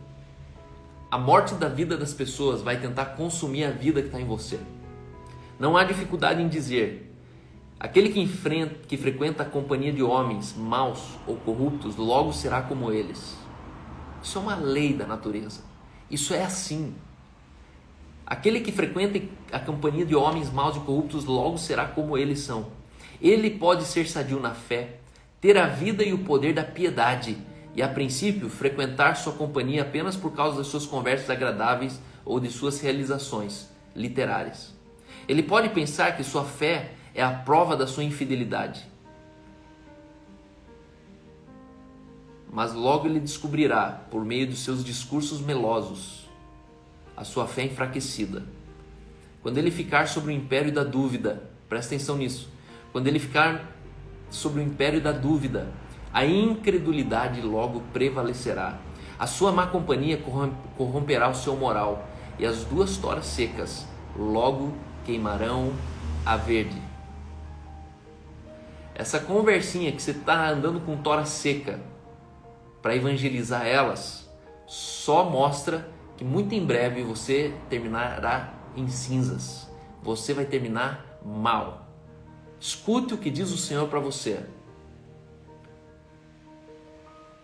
A morte da vida das pessoas vai tentar consumir a vida que está em você. Não há dificuldade em dizer: aquele que frequenta a companhia de homens maus ou corruptos, logo será como eles. Isso é uma lei da natureza. Isso é assim. Aquele que frequenta a companhia de homens maus e corruptos, logo será como eles são. Ele pode ser sadio na fé, ter a vida e o poder da piedade, e a princípio frequentar sua companhia apenas por causa das suas conversas agradáveis ou de suas realizações literárias. Ele pode pensar que sua fé é a prova da sua infidelidade, mas logo ele descobrirá, por meio dos seus discursos melosos, a sua fé enfraquecida. Quando ele ficar sobre o império da dúvida, presta atenção nisso, quando ele ficar sobre o império da dúvida, a incredulidade logo prevalecerá. A sua má companhia corromperá o seu moral, e as 2 toras secas logo queimarão a verde. Essa conversinha que você está andando com tora seca para evangelizar elas, só mostra que muito em breve você terminará em cinzas. Você vai terminar mal. Escute o que diz o Senhor para você.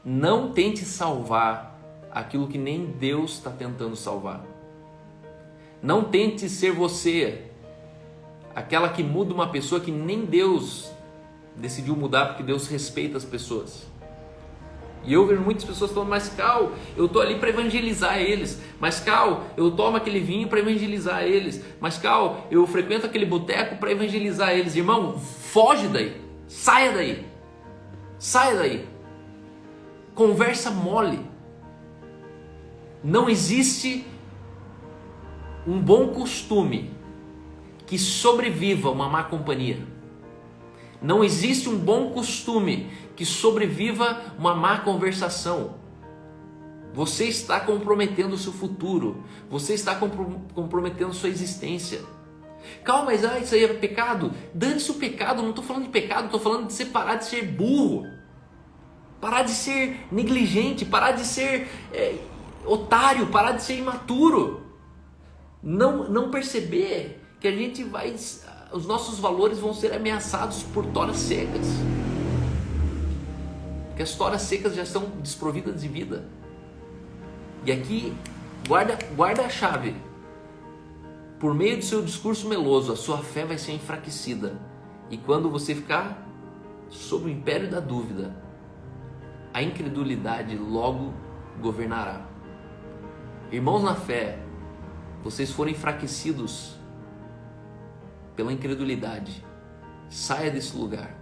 Não tente salvar aquilo que nem Deus está tentando salvar. Não tente ser você, aquela que muda uma pessoa que nem Deus decidiu mudar, porque Deus respeita as pessoas. E eu vejo muitas pessoas falando: mas Cal, eu tô ali para evangelizar eles. Mas Cal, eu tomo aquele vinho para evangelizar eles. Mas Cal, eu frequento aquele boteco para evangelizar eles. Irmão, foge daí. Saia daí. Saia daí. Conversa mole. Não existe um bom costume que sobreviva uma má companhia. Não existe um bom costume que sobreviva uma má conversação. Você está comprometendo o seu futuro. Você está comprometendo sua existência. Calma, mas isso aí é pecado? Dane-se o pecado, não estou falando de pecado, estou falando de você parar de ser burro. Parar de ser negligente, parar de ser otário, parar de ser imaturo. Não perceber que a gente vai... Os nossos valores vão ser ameaçados por toras secas. Porque as toras secas já estão desprovidas de vida. E aqui, guarda a chave. Por meio do seu discurso meloso, a sua fé vai ser enfraquecida. E quando você ficar sob o império da dúvida, a incredulidade logo governará. Irmãos na fé, vocês foram enfraquecidos pela incredulidade. Saia desse lugar.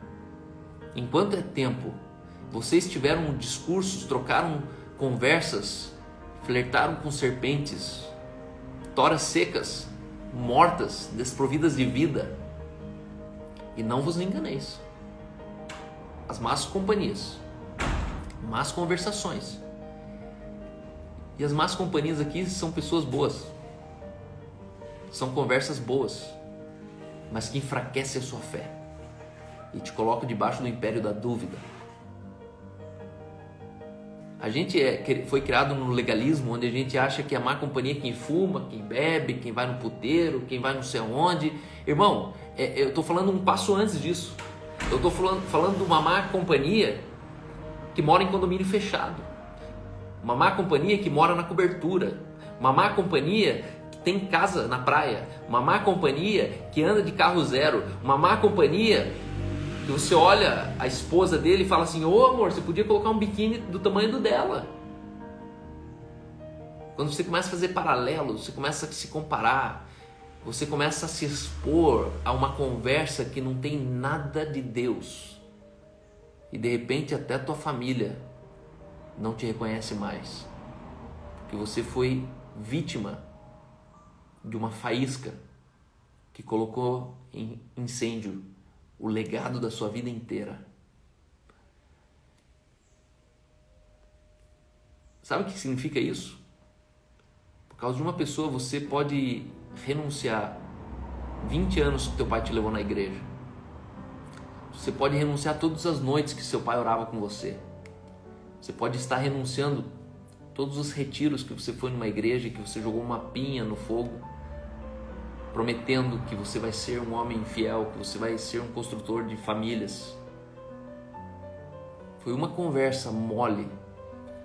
Enquanto é tempo, vocês tiveram discursos, trocaram conversas, flertaram com serpentes, toras secas, mortas, desprovidas de vida. E não vos enganeis. As más companhias, más conversações. E as más companhias aqui são pessoas boas. São conversas boas, mas que enfraquecem a sua fé e te colocam debaixo do império da dúvida. A gente foi criado no legalismo, onde a gente acha que a má companhia é quem fuma, quem bebe, quem vai no puteiro, quem vai não sei aonde. Irmão, eu estou falando um passo antes disso. Eu estou falando de uma má companhia que mora em condomínio fechado. Uma má companhia que mora na cobertura. Uma má companhia que tem casa na praia. Uma má companhia que anda de carro zero. Uma má companhia que você olha a esposa dele e fala assim: ô amor, você podia colocar um biquíni do tamanho do dela. Quando você começa a fazer paralelos, você começa a se comparar, você começa a se expor a uma conversa que não tem nada de Deus. E de repente até tua família não te reconhece mais. Porque você foi vítima de uma faísca que colocou em incêndio o legado da sua vida inteira. Sabe o que significa isso? Por causa de uma pessoa você pode renunciar 20 anos que teu pai te levou na igreja. Você pode renunciar todas as noites que seu pai orava com você. Você pode estar renunciando todos os retiros que você foi numa igreja, que você jogou uma pinha no fogo, prometendo que você vai ser um homem fiel, que você vai ser um construtor de famílias. Foi uma conversa mole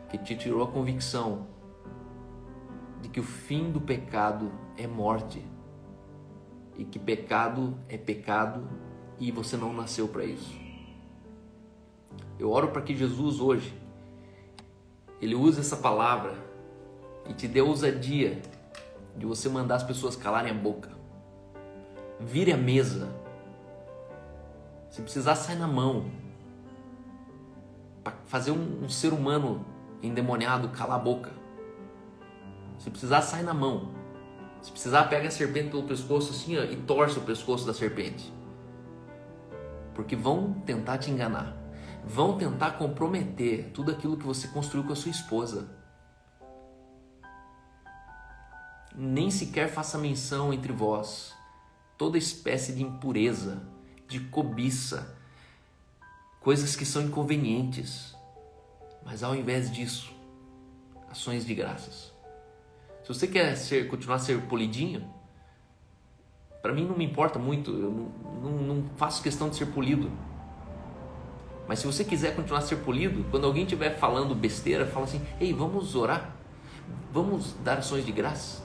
que te tirou a convicção de que o fim do pecado é morte e que pecado é pecado e você não nasceu para isso. Eu oro para que Jesus hoje Ele use essa palavra e te dê ousadia de você mandar as pessoas calarem a boca. Vire a mesa. Se precisar, sai na mão. Para fazer um ser humano endemoniado calar a boca. Se precisar, sai na mão. Se precisar, pega a serpente pelo pescoço assim, ó, e torce o pescoço da serpente. Porque vão tentar te enganar. Vão tentar comprometer tudo aquilo que você construiu com a sua esposa. Nem sequer faça menção entre vós toda espécie de impureza, de cobiça, coisas que são inconvenientes. Mas ao invés disso, ações de graças. Se você quer continuar a ser polidinho, para mim não me importa muito, eu não faço questão de ser polido. Mas se você quiser continuar a ser polido, quando alguém estiver falando besteira, fala assim: ei, vamos orar? Vamos dar ações de graça?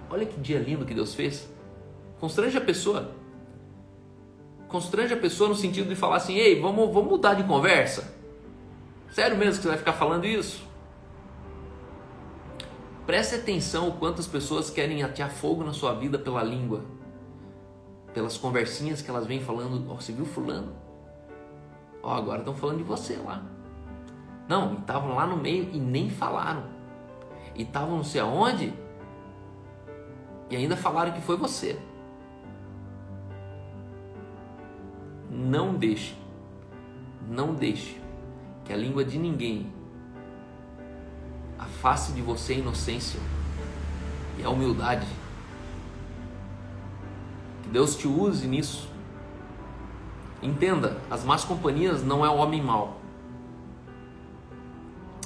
Olha que dia lindo que Deus fez. Constrange a pessoa. Constrange a pessoa no sentido de falar assim: ei, vamos mudar de conversa? Sério mesmo que você vai ficar falando isso? Preste atenção o quanto as pessoas querem atear fogo na sua vida pela língua. Pelas conversinhas que elas vêm falando. Ó, você viu fulano? Ó, agora estão falando de você lá. Não, estavam lá no meio e nem falaram. E estavam não sei aonde e ainda falaram que foi você. Não deixe que a língua de ninguém afaste de você a inocência e a humildade. Que Deus te use nisso. Entenda, as más companhias não é o homem mau.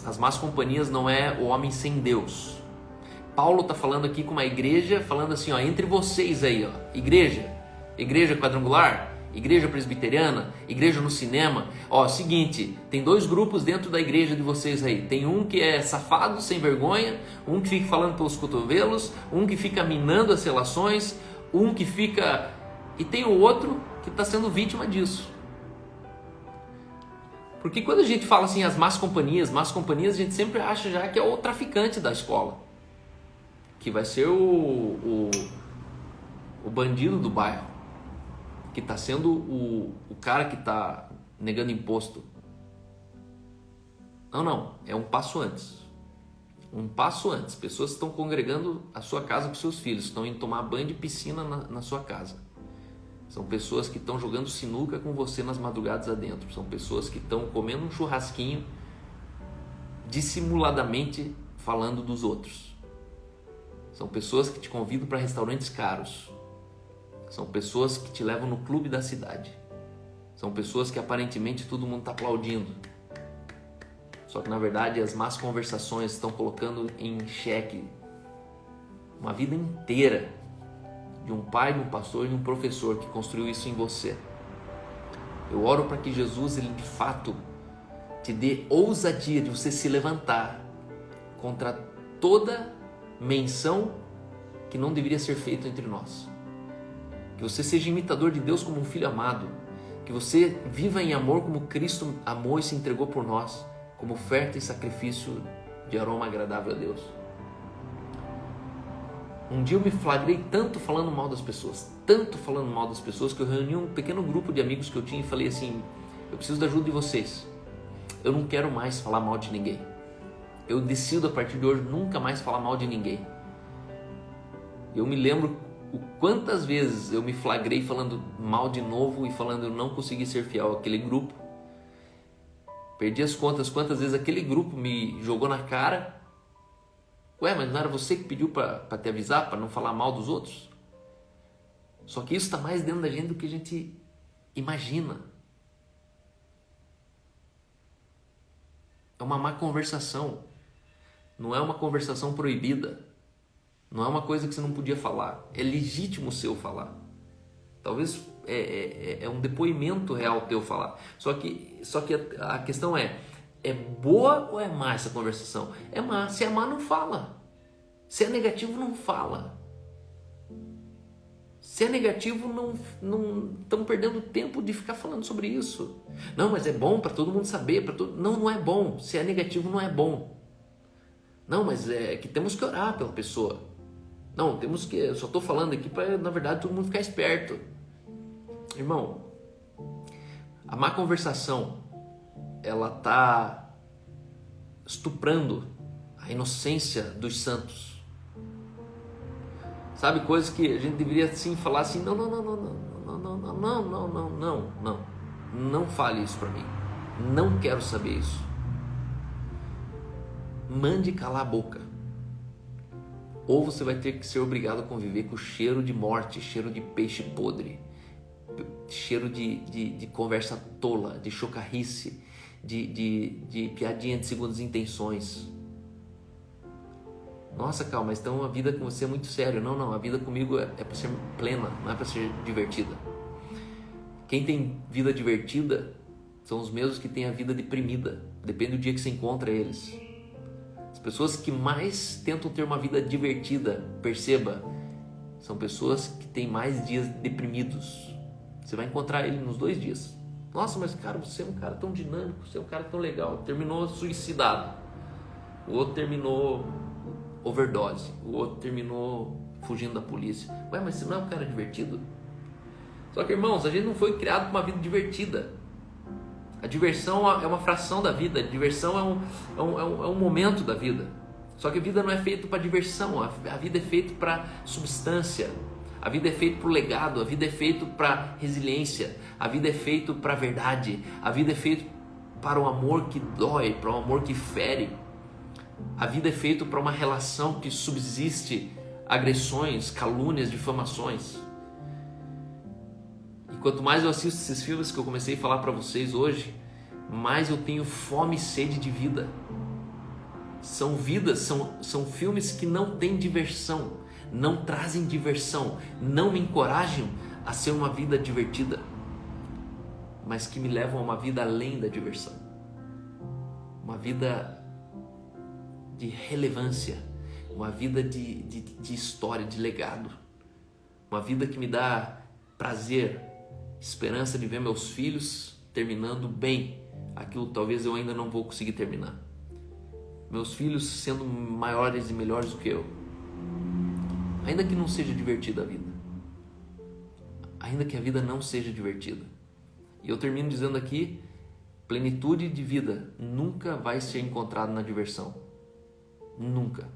As más companhias não é o homem sem Deus. Paulo está falando aqui com uma igreja, falando assim, ó, entre vocês aí, ó, igreja quadrangular, igreja presbiteriana, igreja no cinema. Ó, seguinte, tem dois grupos dentro da igreja de vocês aí. Tem um que é safado, sem vergonha, um que fica falando pelos cotovelos, um que fica minando as relações, um que fica... E tem o outro que está sendo vítima disso. Porque quando a gente fala assim, as más companhias, a gente sempre acha já que é o traficante da escola. Que vai ser o bandido do bairro. Que está sendo o cara que está negando imposto. Não, é um passo antes. Um passo antes. Pessoas que estão congregando a sua casa com seus filhos, estão indo tomar banho de piscina na sua casa. São pessoas que estão jogando sinuca com você nas madrugadas adentro. São pessoas que estão comendo um churrasquinho dissimuladamente falando dos outros. São pessoas que te convidam para restaurantes caros. São pessoas que te levam no clube da cidade. São pessoas que aparentemente todo mundo está aplaudindo. Só que na verdade as más conversações estão colocando em xeque uma vida inteira de um pai, de um pastor e de um professor que construiu isso em você. Eu oro para que Jesus, ele de fato te dê ousadia de você se levantar contra toda menção que não deveria ser feita entre nós. Que você seja imitador de Deus como um filho amado. Que você viva em amor como Cristo amou e se entregou por nós, como oferta e sacrifício de aroma agradável a Deus. Um dia eu me flagrei tanto falando mal das pessoas, que eu reuni um pequeno grupo de amigos que eu tinha e falei assim: eu preciso da ajuda de vocês. Eu não quero mais falar mal de ninguém. Eu decido a partir de hoje nunca mais falar mal de ninguém. Eu me lembro o quantas vezes eu me flagrei falando mal de novo e falando eu não consegui ser fiel àquele grupo. Perdi as contas quantas vezes aquele grupo me jogou na cara. Ué, mas não era você que pediu para te avisar, para não falar mal dos outros? Só que isso está mais dentro da gente do que a gente imagina. É uma má conversação. Não é uma conversação proibida. Não é uma coisa que você não podia falar. É legítimo o seu falar. Talvez é um depoimento real teu falar. Só que a questão é boa ou é má essa conversação? É má. Se é má, não fala. Se é negativo, não fala. Se é negativo, não estamos perdendo tempo de ficar falando sobre isso. Não, mas é bom para todo mundo saber. Não é bom. Se é negativo, não é bom. Não, mas é que temos que orar pela pessoa. Não, temos que... Eu só estou falando aqui para, na verdade, todo mundo ficar esperto. Irmão, a má conversação, ela está estuprando a inocência dos santos. Sabe, coisas que a gente deveria sim falar assim: não, não fale isso para mim. Não quero saber isso. Mande calar a boca. Ou você vai ter que ser obrigado a conviver com o cheiro de morte, cheiro de peixe podre, cheiro de conversa tola, de chocarrice, de piadinha de segundas intenções. Nossa, calma, mas então a vida com você é muito séria. Não, a vida comigo é para ser plena, não é para ser divertida. Quem tem vida divertida são os mesmos que têm a vida deprimida. Depende do dia que você encontra eles. As pessoas que mais tentam ter uma vida divertida, perceba, são pessoas que têm mais dias deprimidos. Você vai encontrar ele nos 2 dias. Nossa, mas cara, você é um cara tão dinâmico, você é um cara tão legal. Terminou suicidado. O outro terminou overdose. O outro terminou fugindo da polícia. Ué, mas você não é um cara divertido? Só que, irmãos, a gente não foi criado para uma vida divertida. A diversão é uma fração da vida. A diversão é um momento da vida. Só que a vida não é feita para diversão. A vida é feita para substância. A vida é feita para o legado. A vida é feita para resiliência. A vida é feita para a verdade. A vida é feita para o amor que dói, para o amor que fere. A vida é feita para uma relação que subsiste agressões, calúnias, difamações. E quanto mais eu assisto esses filmes que eu comecei a falar para vocês hoje, mais eu tenho fome e sede de vida. São filmes que não têm diversão, não trazem diversão, não me encorajam a ser uma vida divertida, mas que me levam a uma vida além da diversão. Uma vida de relevância, uma vida de história, de legado, uma vida que me dá prazer, esperança de ver meus filhos terminando bem aquilo que talvez eu ainda não vou conseguir terminar, meus filhos sendo maiores e melhores do que eu, ainda que não seja divertida a vida, ainda que a vida não seja divertida. E eu termino dizendo aqui: plenitude de vida nunca vai ser encontrada na diversão. Nunca.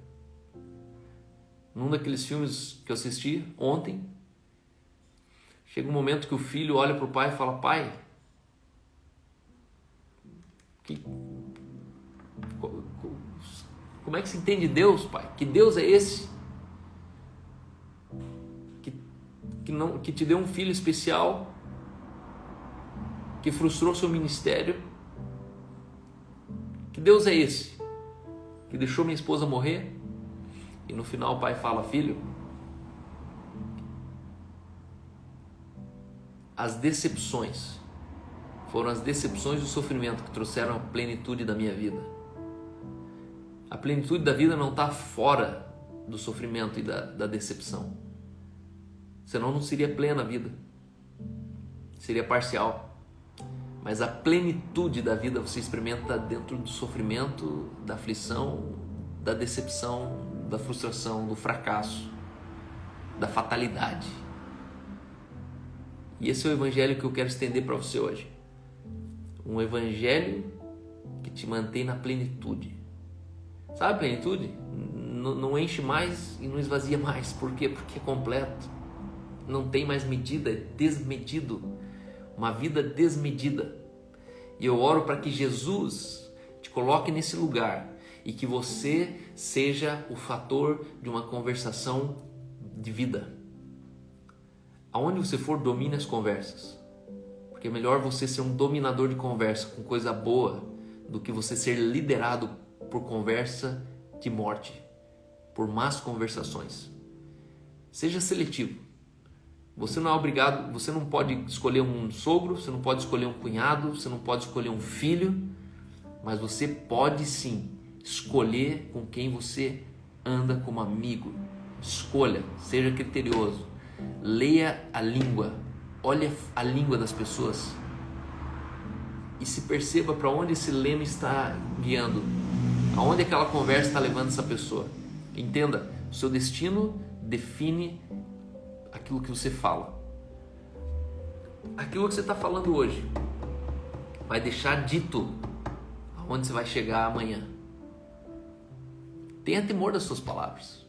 Num daqueles filmes que eu assisti ontem, chega um momento que o filho olha para o pai e fala: pai, como é que se entende Deus, pai? Que Deus é esse? Que te deu um filho especial, que frustrou seu ministério, que Deus é esse que deixou minha esposa morrer e no final o pai fala: filho, as decepções foram as decepções e o sofrimento que trouxeram a plenitude da minha vida. A plenitude da vida não está fora do sofrimento e da decepção. Senão não seria plena a vida. Seria parcial. Mas a plenitude da vida você experimenta dentro do sofrimento, da aflição, da decepção, da frustração, do fracasso, da fatalidade. E esse é o evangelho que eu quero estender para você hoje. Um evangelho que te mantém na plenitude. Sabe a plenitude? Não enche mais e não esvazia mais. Por quê? Porque é completo. Não tem mais medida, é desmedido. Uma vida desmedida. E eu oro para que Jesus te coloque nesse lugar e que você seja o fator de uma conversação de vida. Aonde você for, domine as conversas. Porque é melhor você ser um dominador de conversa com coisa boa do que você ser liderado por conversa de morte, por más conversações. Seja seletivo. Você não é obrigado, você não pode escolher um sogro, você não pode escolher um cunhado, você não pode escolher um filho, mas você pode sim escolher com quem você anda como amigo. Escolha, seja criterioso, leia a língua, olhe a língua das pessoas e se perceba para onde esse lema está guiando, aonde aquela conversa está levando essa pessoa. Entenda, o seu destino define aquilo que você fala. Aquilo que você está falando hoje vai deixar dito aonde você vai chegar amanhã. Tenha temor das suas palavras.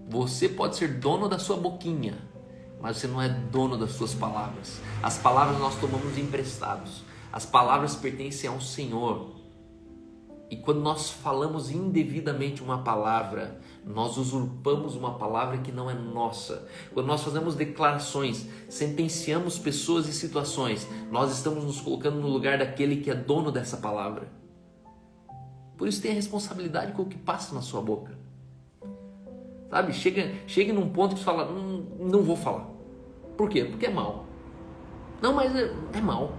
Você pode ser dono da sua boquinha, mas você não é dono das suas palavras. As palavras nós tomamos emprestados. As palavras pertencem ao Senhor. E quando nós falamos indevidamente uma palavra, nós usurpamos uma palavra que não é nossa. Quando nós fazemos declarações, sentenciamos pessoas e situações, nós estamos nos colocando no lugar daquele que é dono dessa palavra. Por isso tenha responsabilidade com o que passa na sua boca. Sabe? Chegue num ponto que você fala, não vou falar. Por quê? Porque é mal. Não, mas é mal.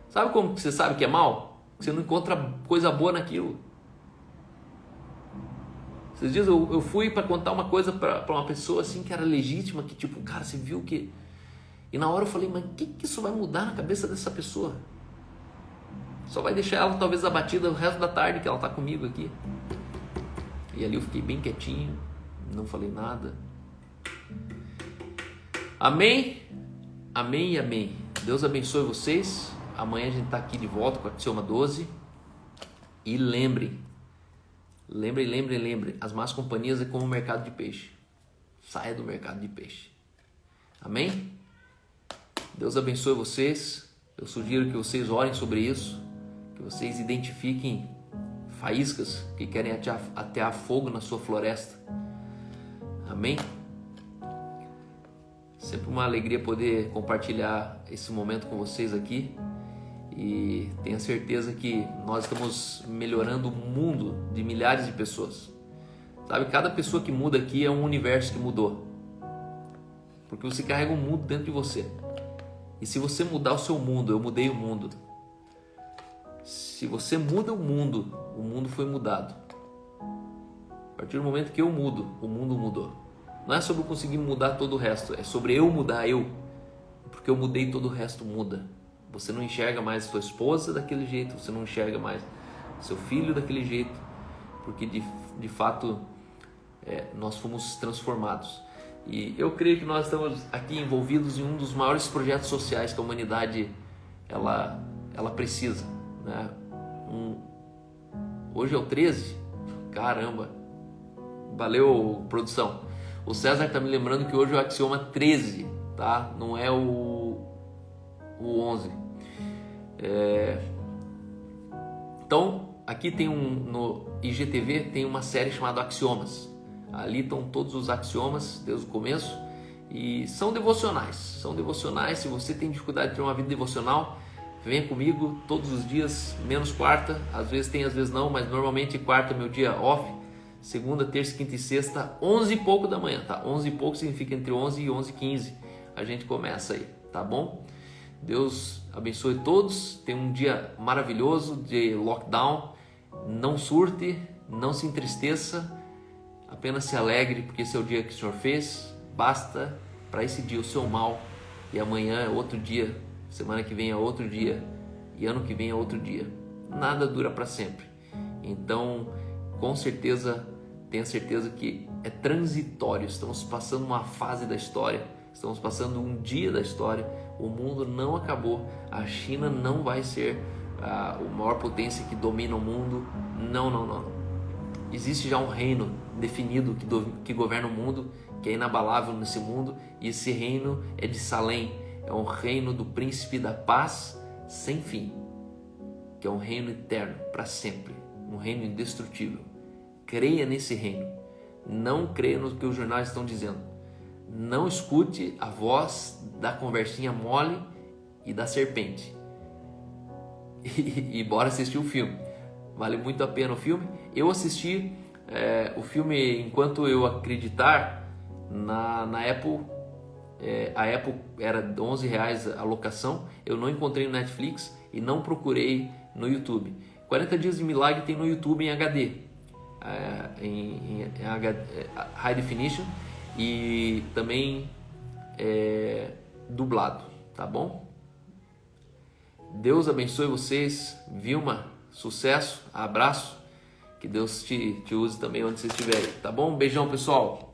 Sabe como você sabe que é mal? Você não encontra coisa boa naquilo. Esses dias eu fui para contar uma coisa para uma pessoa assim que era legítima, que tipo, cara, você viu que... E na hora eu falei, mas o que isso vai mudar na cabeça dessa pessoa? Só vai deixar ela talvez abatida o resto da tarde que ela está comigo aqui. E ali eu fiquei bem quietinho, não falei nada. Amém? Amém e amém. Deus abençoe vocês. Amanhã a gente está aqui de volta com a Axioma 12. E lembre, as más companhias é como o mercado de peixe. Saia do mercado de peixe. Amém? Deus abençoe vocês. Eu sugiro que vocês orem sobre isso, que vocês identifiquem faíscas que querem atear fogo na sua floresta. Amém? Sempre uma alegria poder compartilhar esse momento com vocês aqui. E tenha certeza que nós estamos melhorando o mundo de milhares de pessoas. Sabe, cada pessoa que muda aqui é um universo que mudou. Porque você carrega um mundo dentro de você. E se você mudar o seu mundo, eu mudei o mundo. Se você muda o mundo foi mudado. A partir do momento que eu mudo, o mundo mudou. Não é sobre eu conseguir mudar todo o resto, é sobre eu mudar eu. Porque eu mudei, todo o resto muda. Você não enxerga mais sua esposa daquele jeito, você não enxerga mais seu filho daquele jeito, porque de fato nós fomos transformados. E eu creio que nós estamos aqui envolvidos em um dos maiores projetos sociais que a humanidade ela precisa, né? Hoje é o 13, caramba, valeu produção. O César está me lembrando que hoje é o Axioma 13, tá? Não é o 11. Então, aqui tem no IGTV tem uma série chamada Axiomas. Ali estão todos os axiomas desde o começo e são devocionais. Se você tem dificuldade de ter uma vida devocional, Venha comigo todos os dias, menos quarta, às vezes tem, às vezes não, mas normalmente quarta é meu dia off. Segunda, terça, quinta e sexta, 11 e pouco da manhã, tá? 11 e pouco significa entre 11 e 11h15. A gente começa aí, tá bom? Deus abençoe todos. Tenha um dia maravilhoso de lockdown. Não surte, não se entristeça. Apenas se alegre, porque esse é o dia que o Senhor fez. Basta para esse dia o seu mal. E amanhã é outro dia. Semana que vem é outro dia. E ano que vem é outro dia. Nada dura para sempre. Então, com certeza, tenha certeza que é transitório. Estamos passando uma fase da história. Estamos passando um dia da história. O mundo não acabou. A China não vai ser a maior potência que domina o mundo. Não. Existe já um reino definido que governa o mundo, que é inabalável nesse mundo. E esse reino é de Salém. É um reino do príncipe da paz sem fim. Que é um reino eterno, para sempre. Um reino indestrutível. Creia nesse reino. Não creia no que os jornais estão dizendo. Não escute a voz da conversinha mole e da serpente. E bora assistir o filme. Vale muito a pena o filme. Eu assisti o filme enquanto eu acreditar na Apple. A Apple era R$11 a locação. Eu não encontrei no Netflix e não procurei no YouTube. 40 Dias de Milagre tem no YouTube em HD. Em High Definition. E também dublado, tá bom? Deus abençoe vocês. Vilma, sucesso, abraço. Que Deus te use também onde você estiver, tá bom? Um beijão, pessoal.